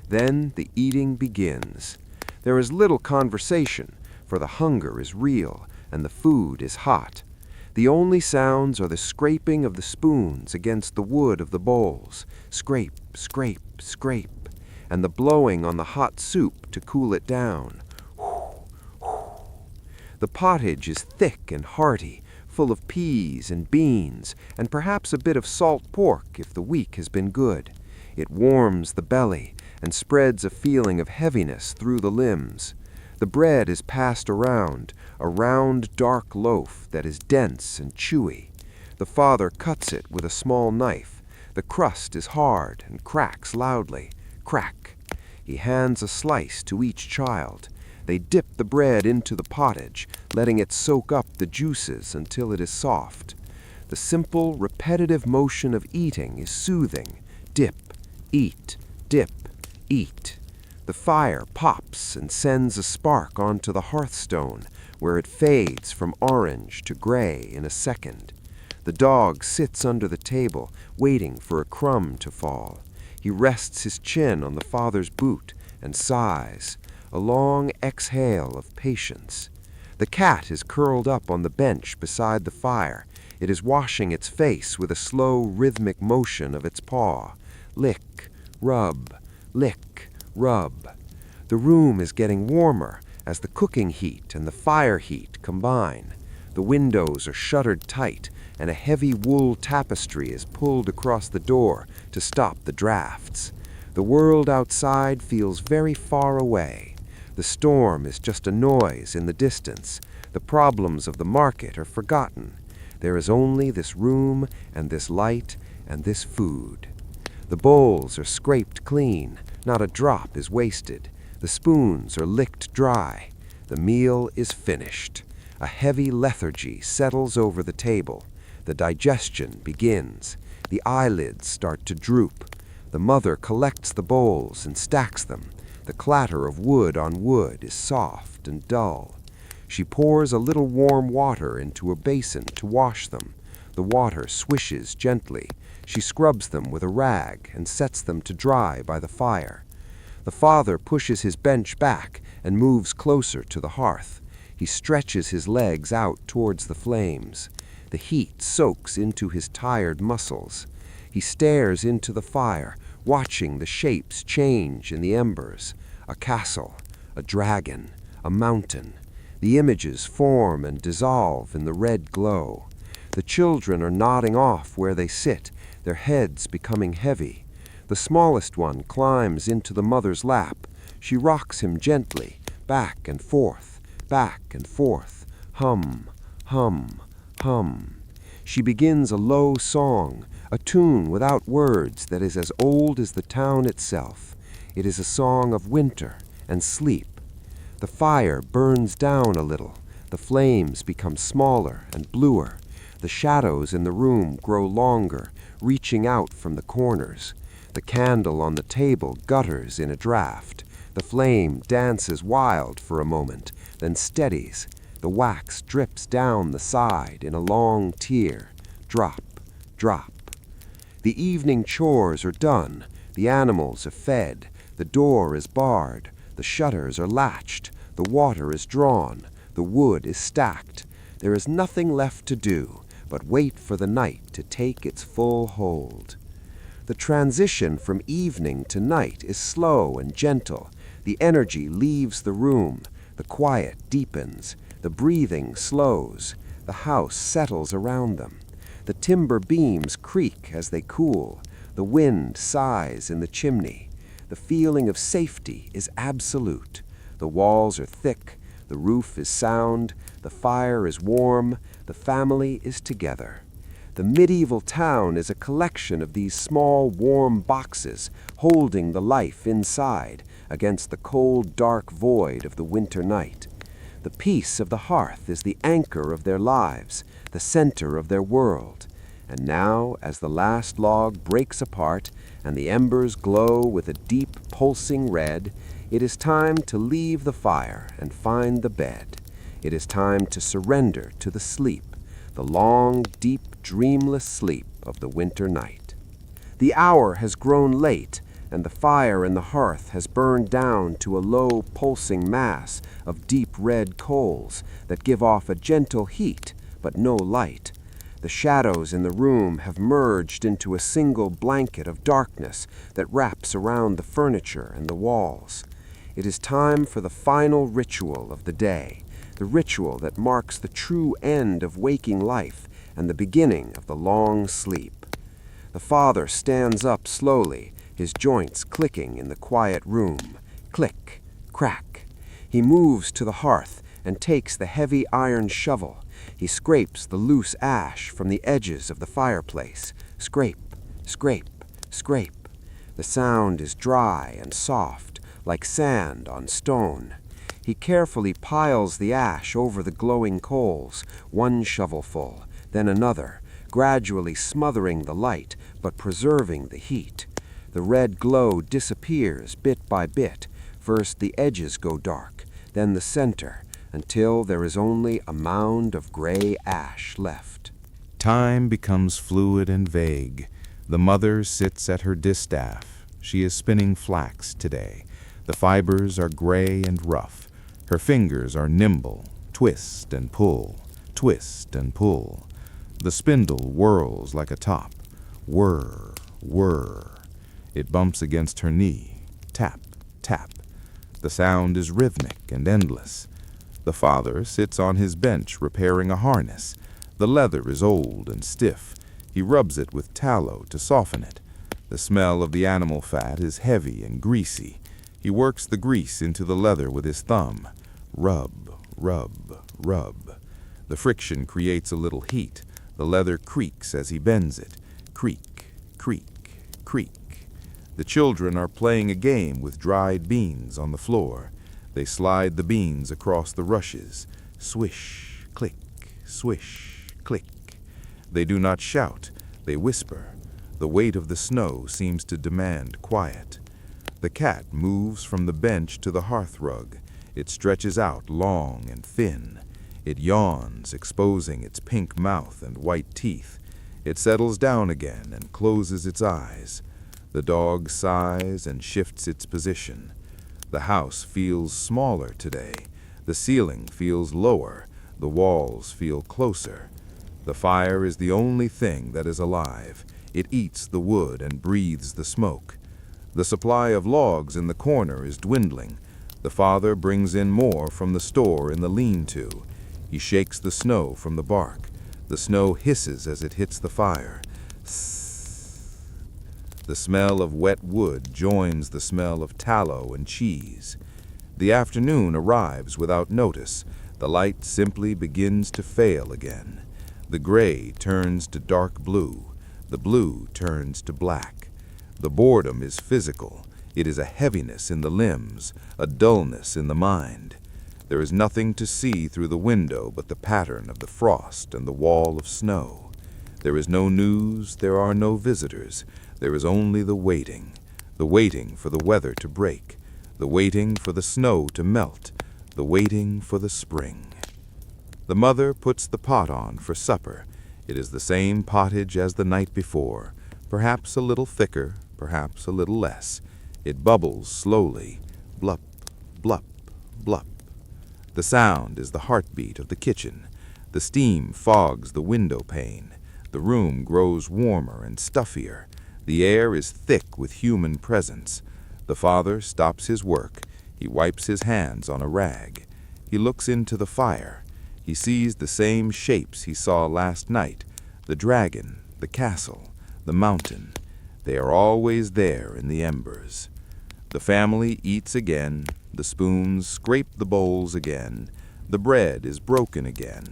Speaker 2: Then the eating begins. There is little conversation, for the hunger is real and the food is hot. The only sounds are the scraping of the spoons against the wood of the bowls, scrape, scrape, scrape, and the blowing on the hot soup to cool it down. The pottage is thick and hearty, full of peas and beans, and perhaps a bit of salt pork if the week has been good. It warms the belly and spreads a feeling of heaviness through the limbs.
Speaker 1: The bread is passed around, a round, dark loaf that is dense and chewy. The father cuts it with a small knife. The crust is hard and cracks loudly. Crack. He hands a slice to each child. They dip the bread into the pottage, letting it soak up the juices until it is soft. The simple, repetitive motion of eating is soothing. Dip, eat, dip, eat. The fire pops and sends a spark onto the hearthstone, where it fades from orange to gray in a second. The dog sits under the table, waiting for a crumb to fall. He rests his chin on the father's boot and sighs, a long exhale of patience. The cat is curled up on the bench beside the fire. It is washing its face with a slow, rhythmic motion of its paw. Lick, rub, lick, rub. The room is getting warmer as the cooking heat and the fire heat combine. The windows are shuttered tight, and a heavy wool tapestry is pulled across the door to stop the drafts. The world outside feels very far away. The storm is just a noise in the distance. The problems of the market are forgotten. There is only this room and this light and this food. The bowls are scraped clean. Not a drop is wasted. The spoons are licked dry. The meal is finished. A heavy lethargy settles over the table. The digestion begins. The eyelids start to droop. The mother collects the bowls and stacks them. The clatter of wood on wood is soft and dull. She pours a little warm water into a basin to wash them. The water swishes gently. She scrubs them with a rag and sets them to dry by the fire. The father pushes his bench back and moves closer to the hearth. He stretches his legs out towards the flames. The heat soaks into his tired muscles. He stares into the fire, watching the shapes change in the embers. A castle, a dragon, a mountain. The images form and dissolve in the red glow. The children are nodding off where they sit, their heads becoming heavy. The smallest one climbs into the mother's lap. She rocks him gently, back and forth, hum, hum, hum. She begins a low song, a tune without words that is as old as the town itself. It is a song of winter and sleep. The fire burns down a little. The flames become smaller and bluer. The shadows in the room grow longer, reaching out from the corners. The candle on the table gutters in a draught. The flame dances wild for a moment, then steadies. The wax drips down the side in a long tear. Drop, drop. The evening chores are done. The animals are fed. The door is barred. The shutters are latched. The water is drawn. The wood is stacked. There is nothing left to do but wait for the night to take its full hold. The transition from evening to night is slow and gentle. The energy leaves the room. The quiet deepens. The breathing slows. The house settles around them. The timber beams creak as they cool. The wind sighs in the chimney. The feeling of safety is absolute. The walls are thick. The roof is sound. The fire is warm. The family is together. The medieval town is a collection of these small, warm boxes holding the life inside against the cold, dark void of the winter night. The peace of the hearth is the anchor of their lives, the center of their world. And now, as the last log breaks apart and the embers glow with a deep, pulsing red, it is time to leave the fire and find the bed. It is time to surrender to the sleep, the long, deep, dreamless sleep of the winter night. The hour has grown late, and the fire in the hearth has burned down to a low, pulsing mass of deep red coals that give off a gentle heat, but no light. The shadows in the room have merged into a single blanket of darkness that wraps around the furniture and the walls. It is time for the final ritual of the day, the ritual that marks the true end of waking life and the beginning of the long sleep. The father stands up slowly, his joints clicking in the quiet room. Click, crack. He moves to the hearth and takes the heavy iron shovel. He scrapes the loose ash from the edges of the fireplace. Scrape, scrape, scrape. The sound is dry and soft, like sand on stone. He carefully piles the ash over the glowing coals, one shovelful, then another, gradually smothering the light but preserving the heat. The red glow disappears bit by bit. First the edges go dark, then the center, until there is only a mound of gray ash left.
Speaker 2: Time becomes fluid and vague. The mother sits at her distaff. She is spinning flax today. The fibers are gray and rough. Her fingers are nimble, twist and pull, twist and pull. The spindle whirls like a top. Whir, whir. It bumps against her knee. Tap, tap. The sound is rhythmic and endless. The father sits on his bench repairing a harness. The leather is old and stiff. He rubs it with tallow to soften it. The smell of the animal fat is heavy and greasy. He works the grease into the leather with his thumb. Rub, rub, rub. The friction creates a little heat. The leather creaks as he bends it. Creak, creak, creak. The children are playing a game with dried beans on the floor. They slide the beans across the rushes. Swish, click, swish, click. They do not shout, they whisper. The weight of the snow seems to demand quiet. The cat moves from the bench to the hearth rug. It stretches out long and thin. It yawns, exposing its pink mouth and white teeth. It settles down again and closes its eyes. The dog sighs and shifts its position. The house feels smaller today. The ceiling feels lower. The walls feel closer. The fire is the only thing that is alive. It eats the wood and breathes the smoke. The supply of logs in the corner is dwindling. The father brings in more from the store in the lean-to. He shakes the snow from the bark. The snow hisses as it hits the fire. The smell of wet wood joins the smell of tallow and cheese. The afternoon arrives without notice. The light simply begins to fail again. The gray turns to dark blue. The blue turns to black. The boredom is physical. It is a heaviness in the limbs, a dullness in the mind. There is nothing to see through the window but the pattern of the frost and the wall of snow. There is no news, there are no visitors. There is only the waiting for the weather to break, the waiting for the snow to melt, the waiting for the spring. The mother puts the pot on for supper. It is the same pottage as the night before, perhaps a little thicker, perhaps a little less. It bubbles slowly, blup, blup, blup. The sound is the heartbeat of the kitchen. The steam fogs the window pane. The room grows warmer and stuffier. The air is thick with human presence. The father stops his work. He wipes his hands on a rag. He looks into the fire. He sees the same shapes he saw last night, the dragon, the castle, the mountain. They are always there in the embers. The family eats again. The spoons scrape the bowls again. The bread is broken again.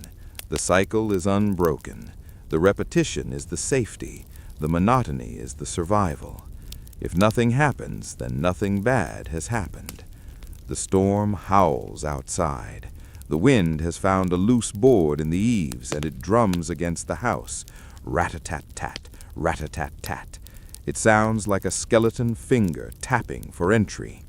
Speaker 2: The cycle is unbroken. The repetition is the safety. The monotony is the survival. If nothing happens, then nothing bad has happened. The storm howls outside. The wind has found a loose board in the eaves, and it drums against the house. Rat-a-tat-tat, rat-a-tat-tat. It sounds like a skeleton finger tapping for entry.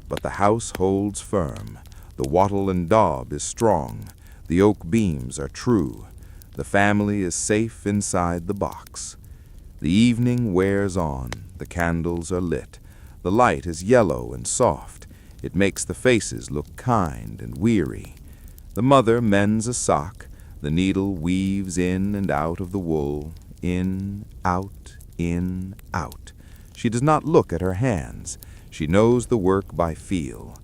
Speaker 2: But the house holds firm. The wattle and daub is strong. The oak beams are true. The family is safe inside the box. The evening wears on. The candles are lit. The light is yellow and soft. It makes the faces look kind and weary. The mother mends a sock. The needle weaves in and out of the wool. In, out, in, out. She does not look at her hands. She knows the work by feel.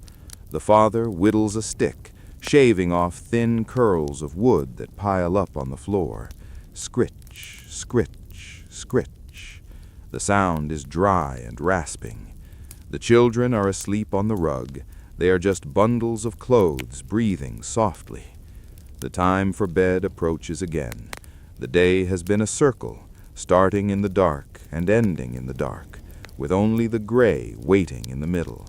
Speaker 2: The father whittles a stick, shaving off thin curls of wood that pile up on the floor. Scritch, scritch, scritch. The sound is dry and rasping. The children are asleep on the rug. They are just bundles of clothes breathing softly. The time for bed approaches again. The day has been a circle, starting in the dark and ending in the dark, with only the gray waiting in the middle.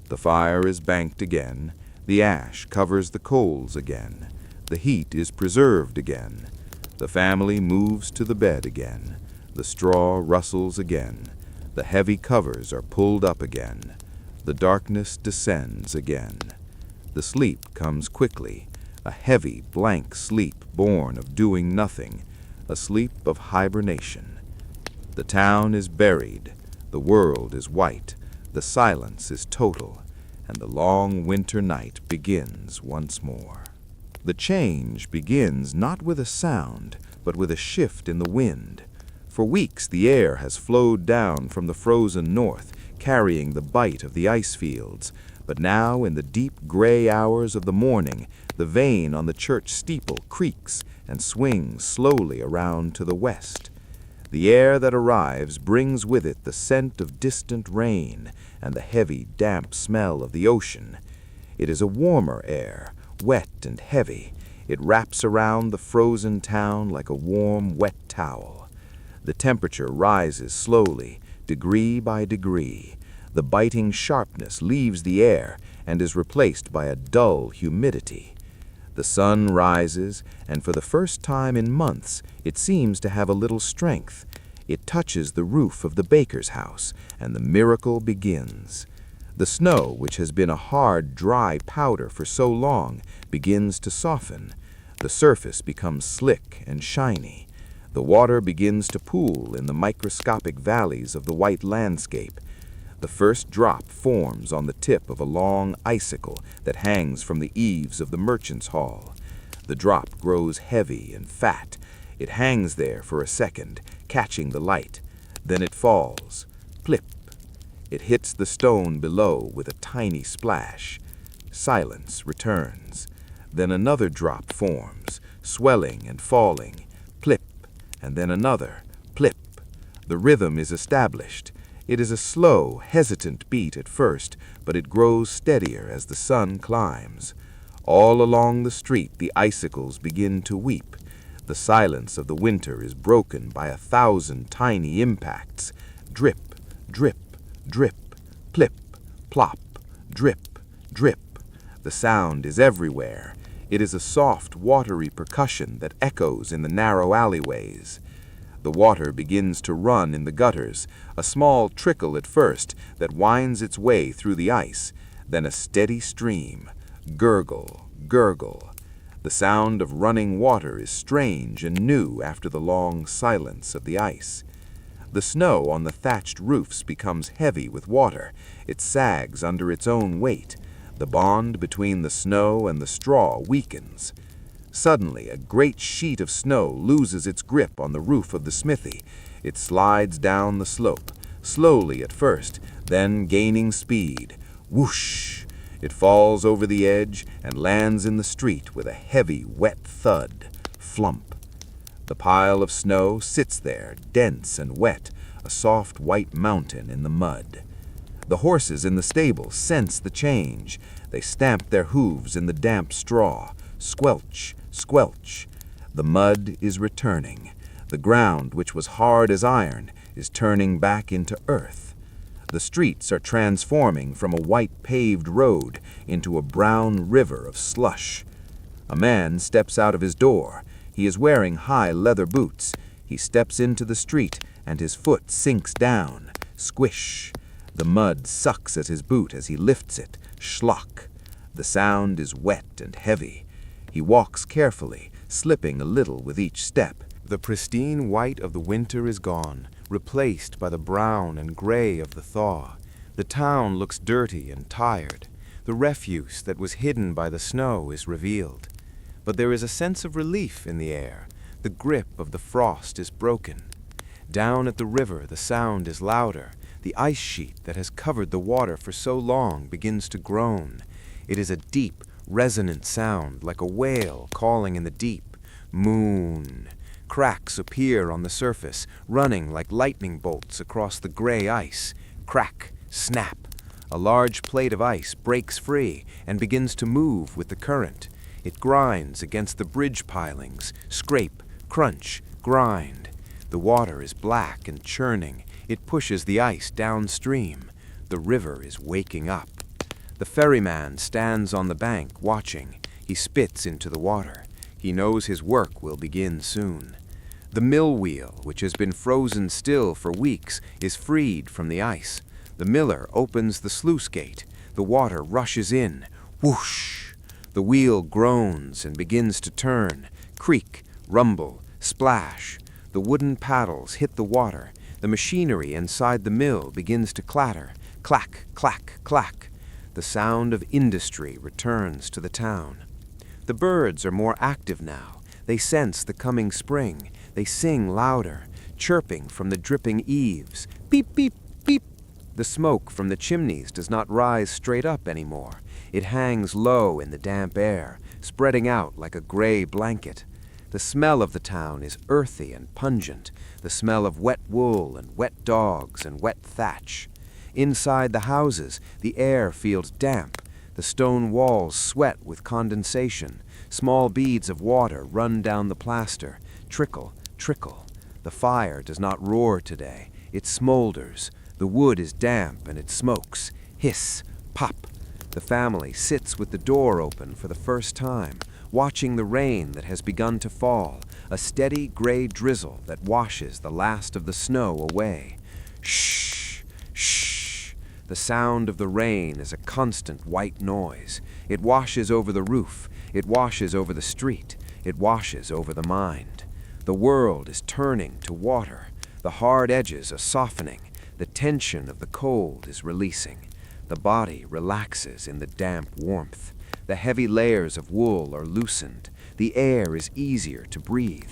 Speaker 2: The fire is banked again, the ash covers the coals again, the heat is preserved again. The family moves to the bed again, the straw rustles again, the heavy covers are pulled up again, the darkness descends again. The sleep comes quickly, a heavy, blank sleep born of doing nothing, a sleep of hibernation. The town is buried, the world is white, the silence is total, and the long winter night begins once more. The change begins not with a sound, but with a shift in the wind. For weeks the air has flowed down from the frozen north, carrying the bite of the ice fields, but now in the deep gray hours of the morning, the vane on the church steeple creaks and swings slowly around to the west. The air that arrives brings with it the scent of distant rain and the heavy, damp smell of the ocean. It is a warmer air, wet and heavy. It wraps around the frozen town like a warm, wet towel. The temperature rises slowly, degree by degree. The biting sharpness leaves the air and is replaced by a dull humidity. The sun rises, and for the first time in months, it seems to have a little strength. It touches the roof of the baker's house, and the miracle begins. The snow, which has been a hard, dry powder for so long, begins to soften. The surface becomes slick and shiny. The water begins to pool in the microscopic valleys of the white landscape. The first drop forms on the tip of a long icicle that hangs from the eaves of the merchant's hall. The drop grows heavy and fat. It hangs there for a second, catching the light. Then it falls. Plip. It hits the stone below with a tiny splash. Silence returns. Then another drop forms, swelling and falling. Plip. And then another. Plip. The rhythm is established. It is a slow, hesitant beat at first, but it grows steadier as the sun climbs. All along the street the icicles begin to weep. The silence of the winter is broken by 1,000 tiny impacts. Drip, drip, drip, plip, plop, drip, drip. The sound is everywhere. It is a soft, watery percussion that echoes in the narrow alleyways. The water begins to run in the gutters, a small trickle at first that winds its way through the ice, then a steady stream. Gurgle, gurgle. The sound of running water is strange and new after the long silence of the ice. The snow on the thatched roofs becomes heavy with water. It sags under its own weight. The bond between the snow and the straw weakens. Suddenly, a great sheet of snow loses its grip on the roof of the smithy. It slides down the slope, slowly at first, then gaining speed. Whoosh! It falls over the edge and lands in the street with a heavy, wet thud. Flump! The pile of snow sits there, dense and wet, a soft white mountain in the mud. The horses in the stable sense the change. They stamp their hooves in the damp straw. Squelch, squelch. The mud is returning. The ground, which was hard as iron, is turning back into earth. The streets are transforming from a white paved road into a brown river of slush. A man steps out of his door. He is wearing high leather boots. He steps into the street, and his foot sinks down. Squish. The mud sucks at his boot as he lifts it. Schlock. The sound is wet and heavy. He walks carefully, slipping a little with each step.
Speaker 1: The pristine white of the winter is gone, replaced by the brown and gray of the thaw. The town looks dirty and tired. The refuse that was hidden by the snow is revealed. But there is a sense of relief in the air. The grip of the frost is broken. Down at the river the sound is louder. The ice sheet that has covered the water for so long begins to groan. It is a deep, resonant sound like a whale calling in the deep. Moon. Cracks appear on the surface, running like lightning bolts across the gray ice. Crack, snap.
Speaker 2: A large plate of ice breaks free and begins to move with the current. It grinds against the bridge pilings, scrape, crunch, grind. The water is black and churning. It pushes the ice downstream. The river is waking up. The ferryman stands on the bank watching. He spits into the water. He knows his work will begin soon. The mill wheel, which has been frozen still for weeks, is freed from the ice. The miller opens the sluice gate. The water rushes in. Whoosh! The wheel groans and begins to turn. Creak, rumble, splash. The wooden paddles hit the water. The machinery inside the mill begins to clatter. Clack, clack, clack. The sound of industry returns to the town. The birds are more active now. They sense the coming spring. They sing louder, chirping from the dripping eaves. Beep, beep, beep. The smoke from the chimneys does not rise straight up anymore. It hangs low in the damp air, spreading out like a gray blanket. The smell of the town is earthy and pungent, the smell of wet wool and wet dogs and wet thatch. Inside the houses, the air feels damp. The stone walls sweat with condensation. Small beads of water run down the plaster. Trickle, trickle. The fire does not roar today. It smolders. The wood is damp and it smokes. Hiss, pop. The family sits with the door open for the first time, watching the rain that has begun to fall, a steady gray drizzle that washes the last of the snow away. Shh, shh. The sound of the rain is a constant white noise. It washes over the roof. It washes over the street. It washes over the mind. The world is turning to water. The hard edges are softening. The tension of the cold is releasing. The body relaxes in the damp warmth. The heavy layers of wool are loosened. The air is easier to breathe.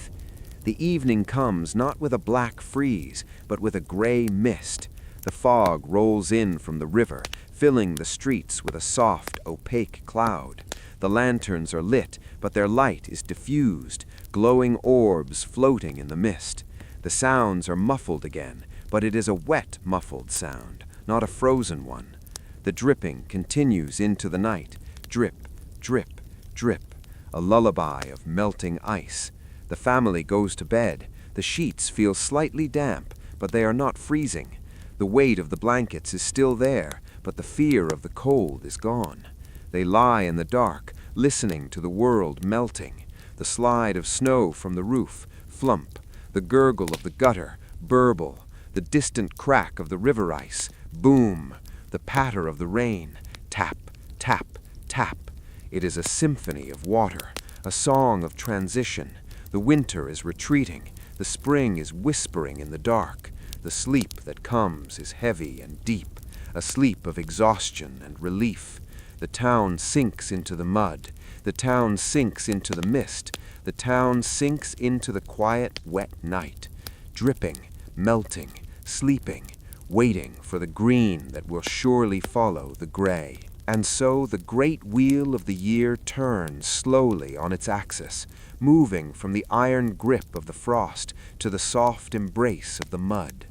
Speaker 2: The evening comes not with a black freeze, but with a gray mist. The fog rolls in from the river, filling the streets with a soft, opaque cloud. The lanterns are lit, but their light is diffused, glowing orbs floating in the mist. The sounds are muffled again, but it is a wet, muffled sound, not a frozen one. The dripping continues into the night. Drip, drip, drip, a lullaby of melting ice. The family goes to bed. The sheets feel slightly damp, but they are not freezing. The weight of the blankets is still there, but the fear of the cold is gone. They lie in the dark, listening to the world melting. The slide of snow from the roof, flump. The gurgle of the gutter, burble. The distant crack of the river ice, boom. The patter of the rain, tap, tap, tap. It is a symphony of water, a song of transition. The winter is retreating. The spring is whispering in the dark. The sleep that comes is heavy and deep, a sleep of exhaustion and relief. The town sinks into the mud. The town sinks into the mist. The town sinks into the quiet, wet night, dripping, melting, sleeping, waiting for the green that will surely follow the gray. And so the great wheel of the year turns slowly on its axis, moving from the iron grip of the frost to the soft embrace of the mud.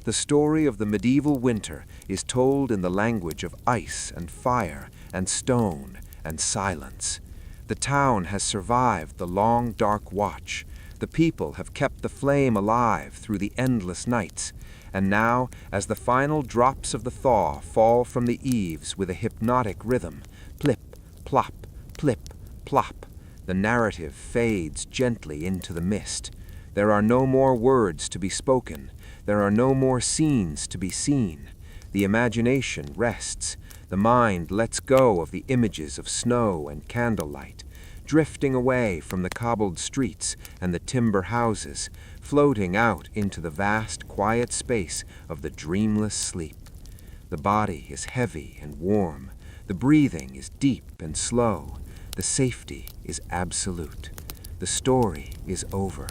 Speaker 2: The story of the medieval winter is told in the language of ice and fire and stone and silence. The town has survived the long, dark watch. The people have kept the flame alive through the endless nights. And now, as the final drops of the thaw fall from the eaves with a hypnotic rhythm, plip, plop, plip, plop, the narrative fades gently into the mist. There are no more words to be spoken. There are no more scenes to be seen. The imagination rests. The mind lets go of the images of snow and candlelight, drifting away from the cobbled streets and the timber houses, floating out into the vast, quiet space of the dreamless sleep. The body is heavy and warm. The breathing is deep and slow. The safety is absolute. The story is over.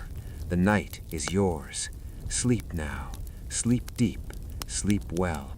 Speaker 2: The night is yours. Sleep now. Sleep deep. Sleep well.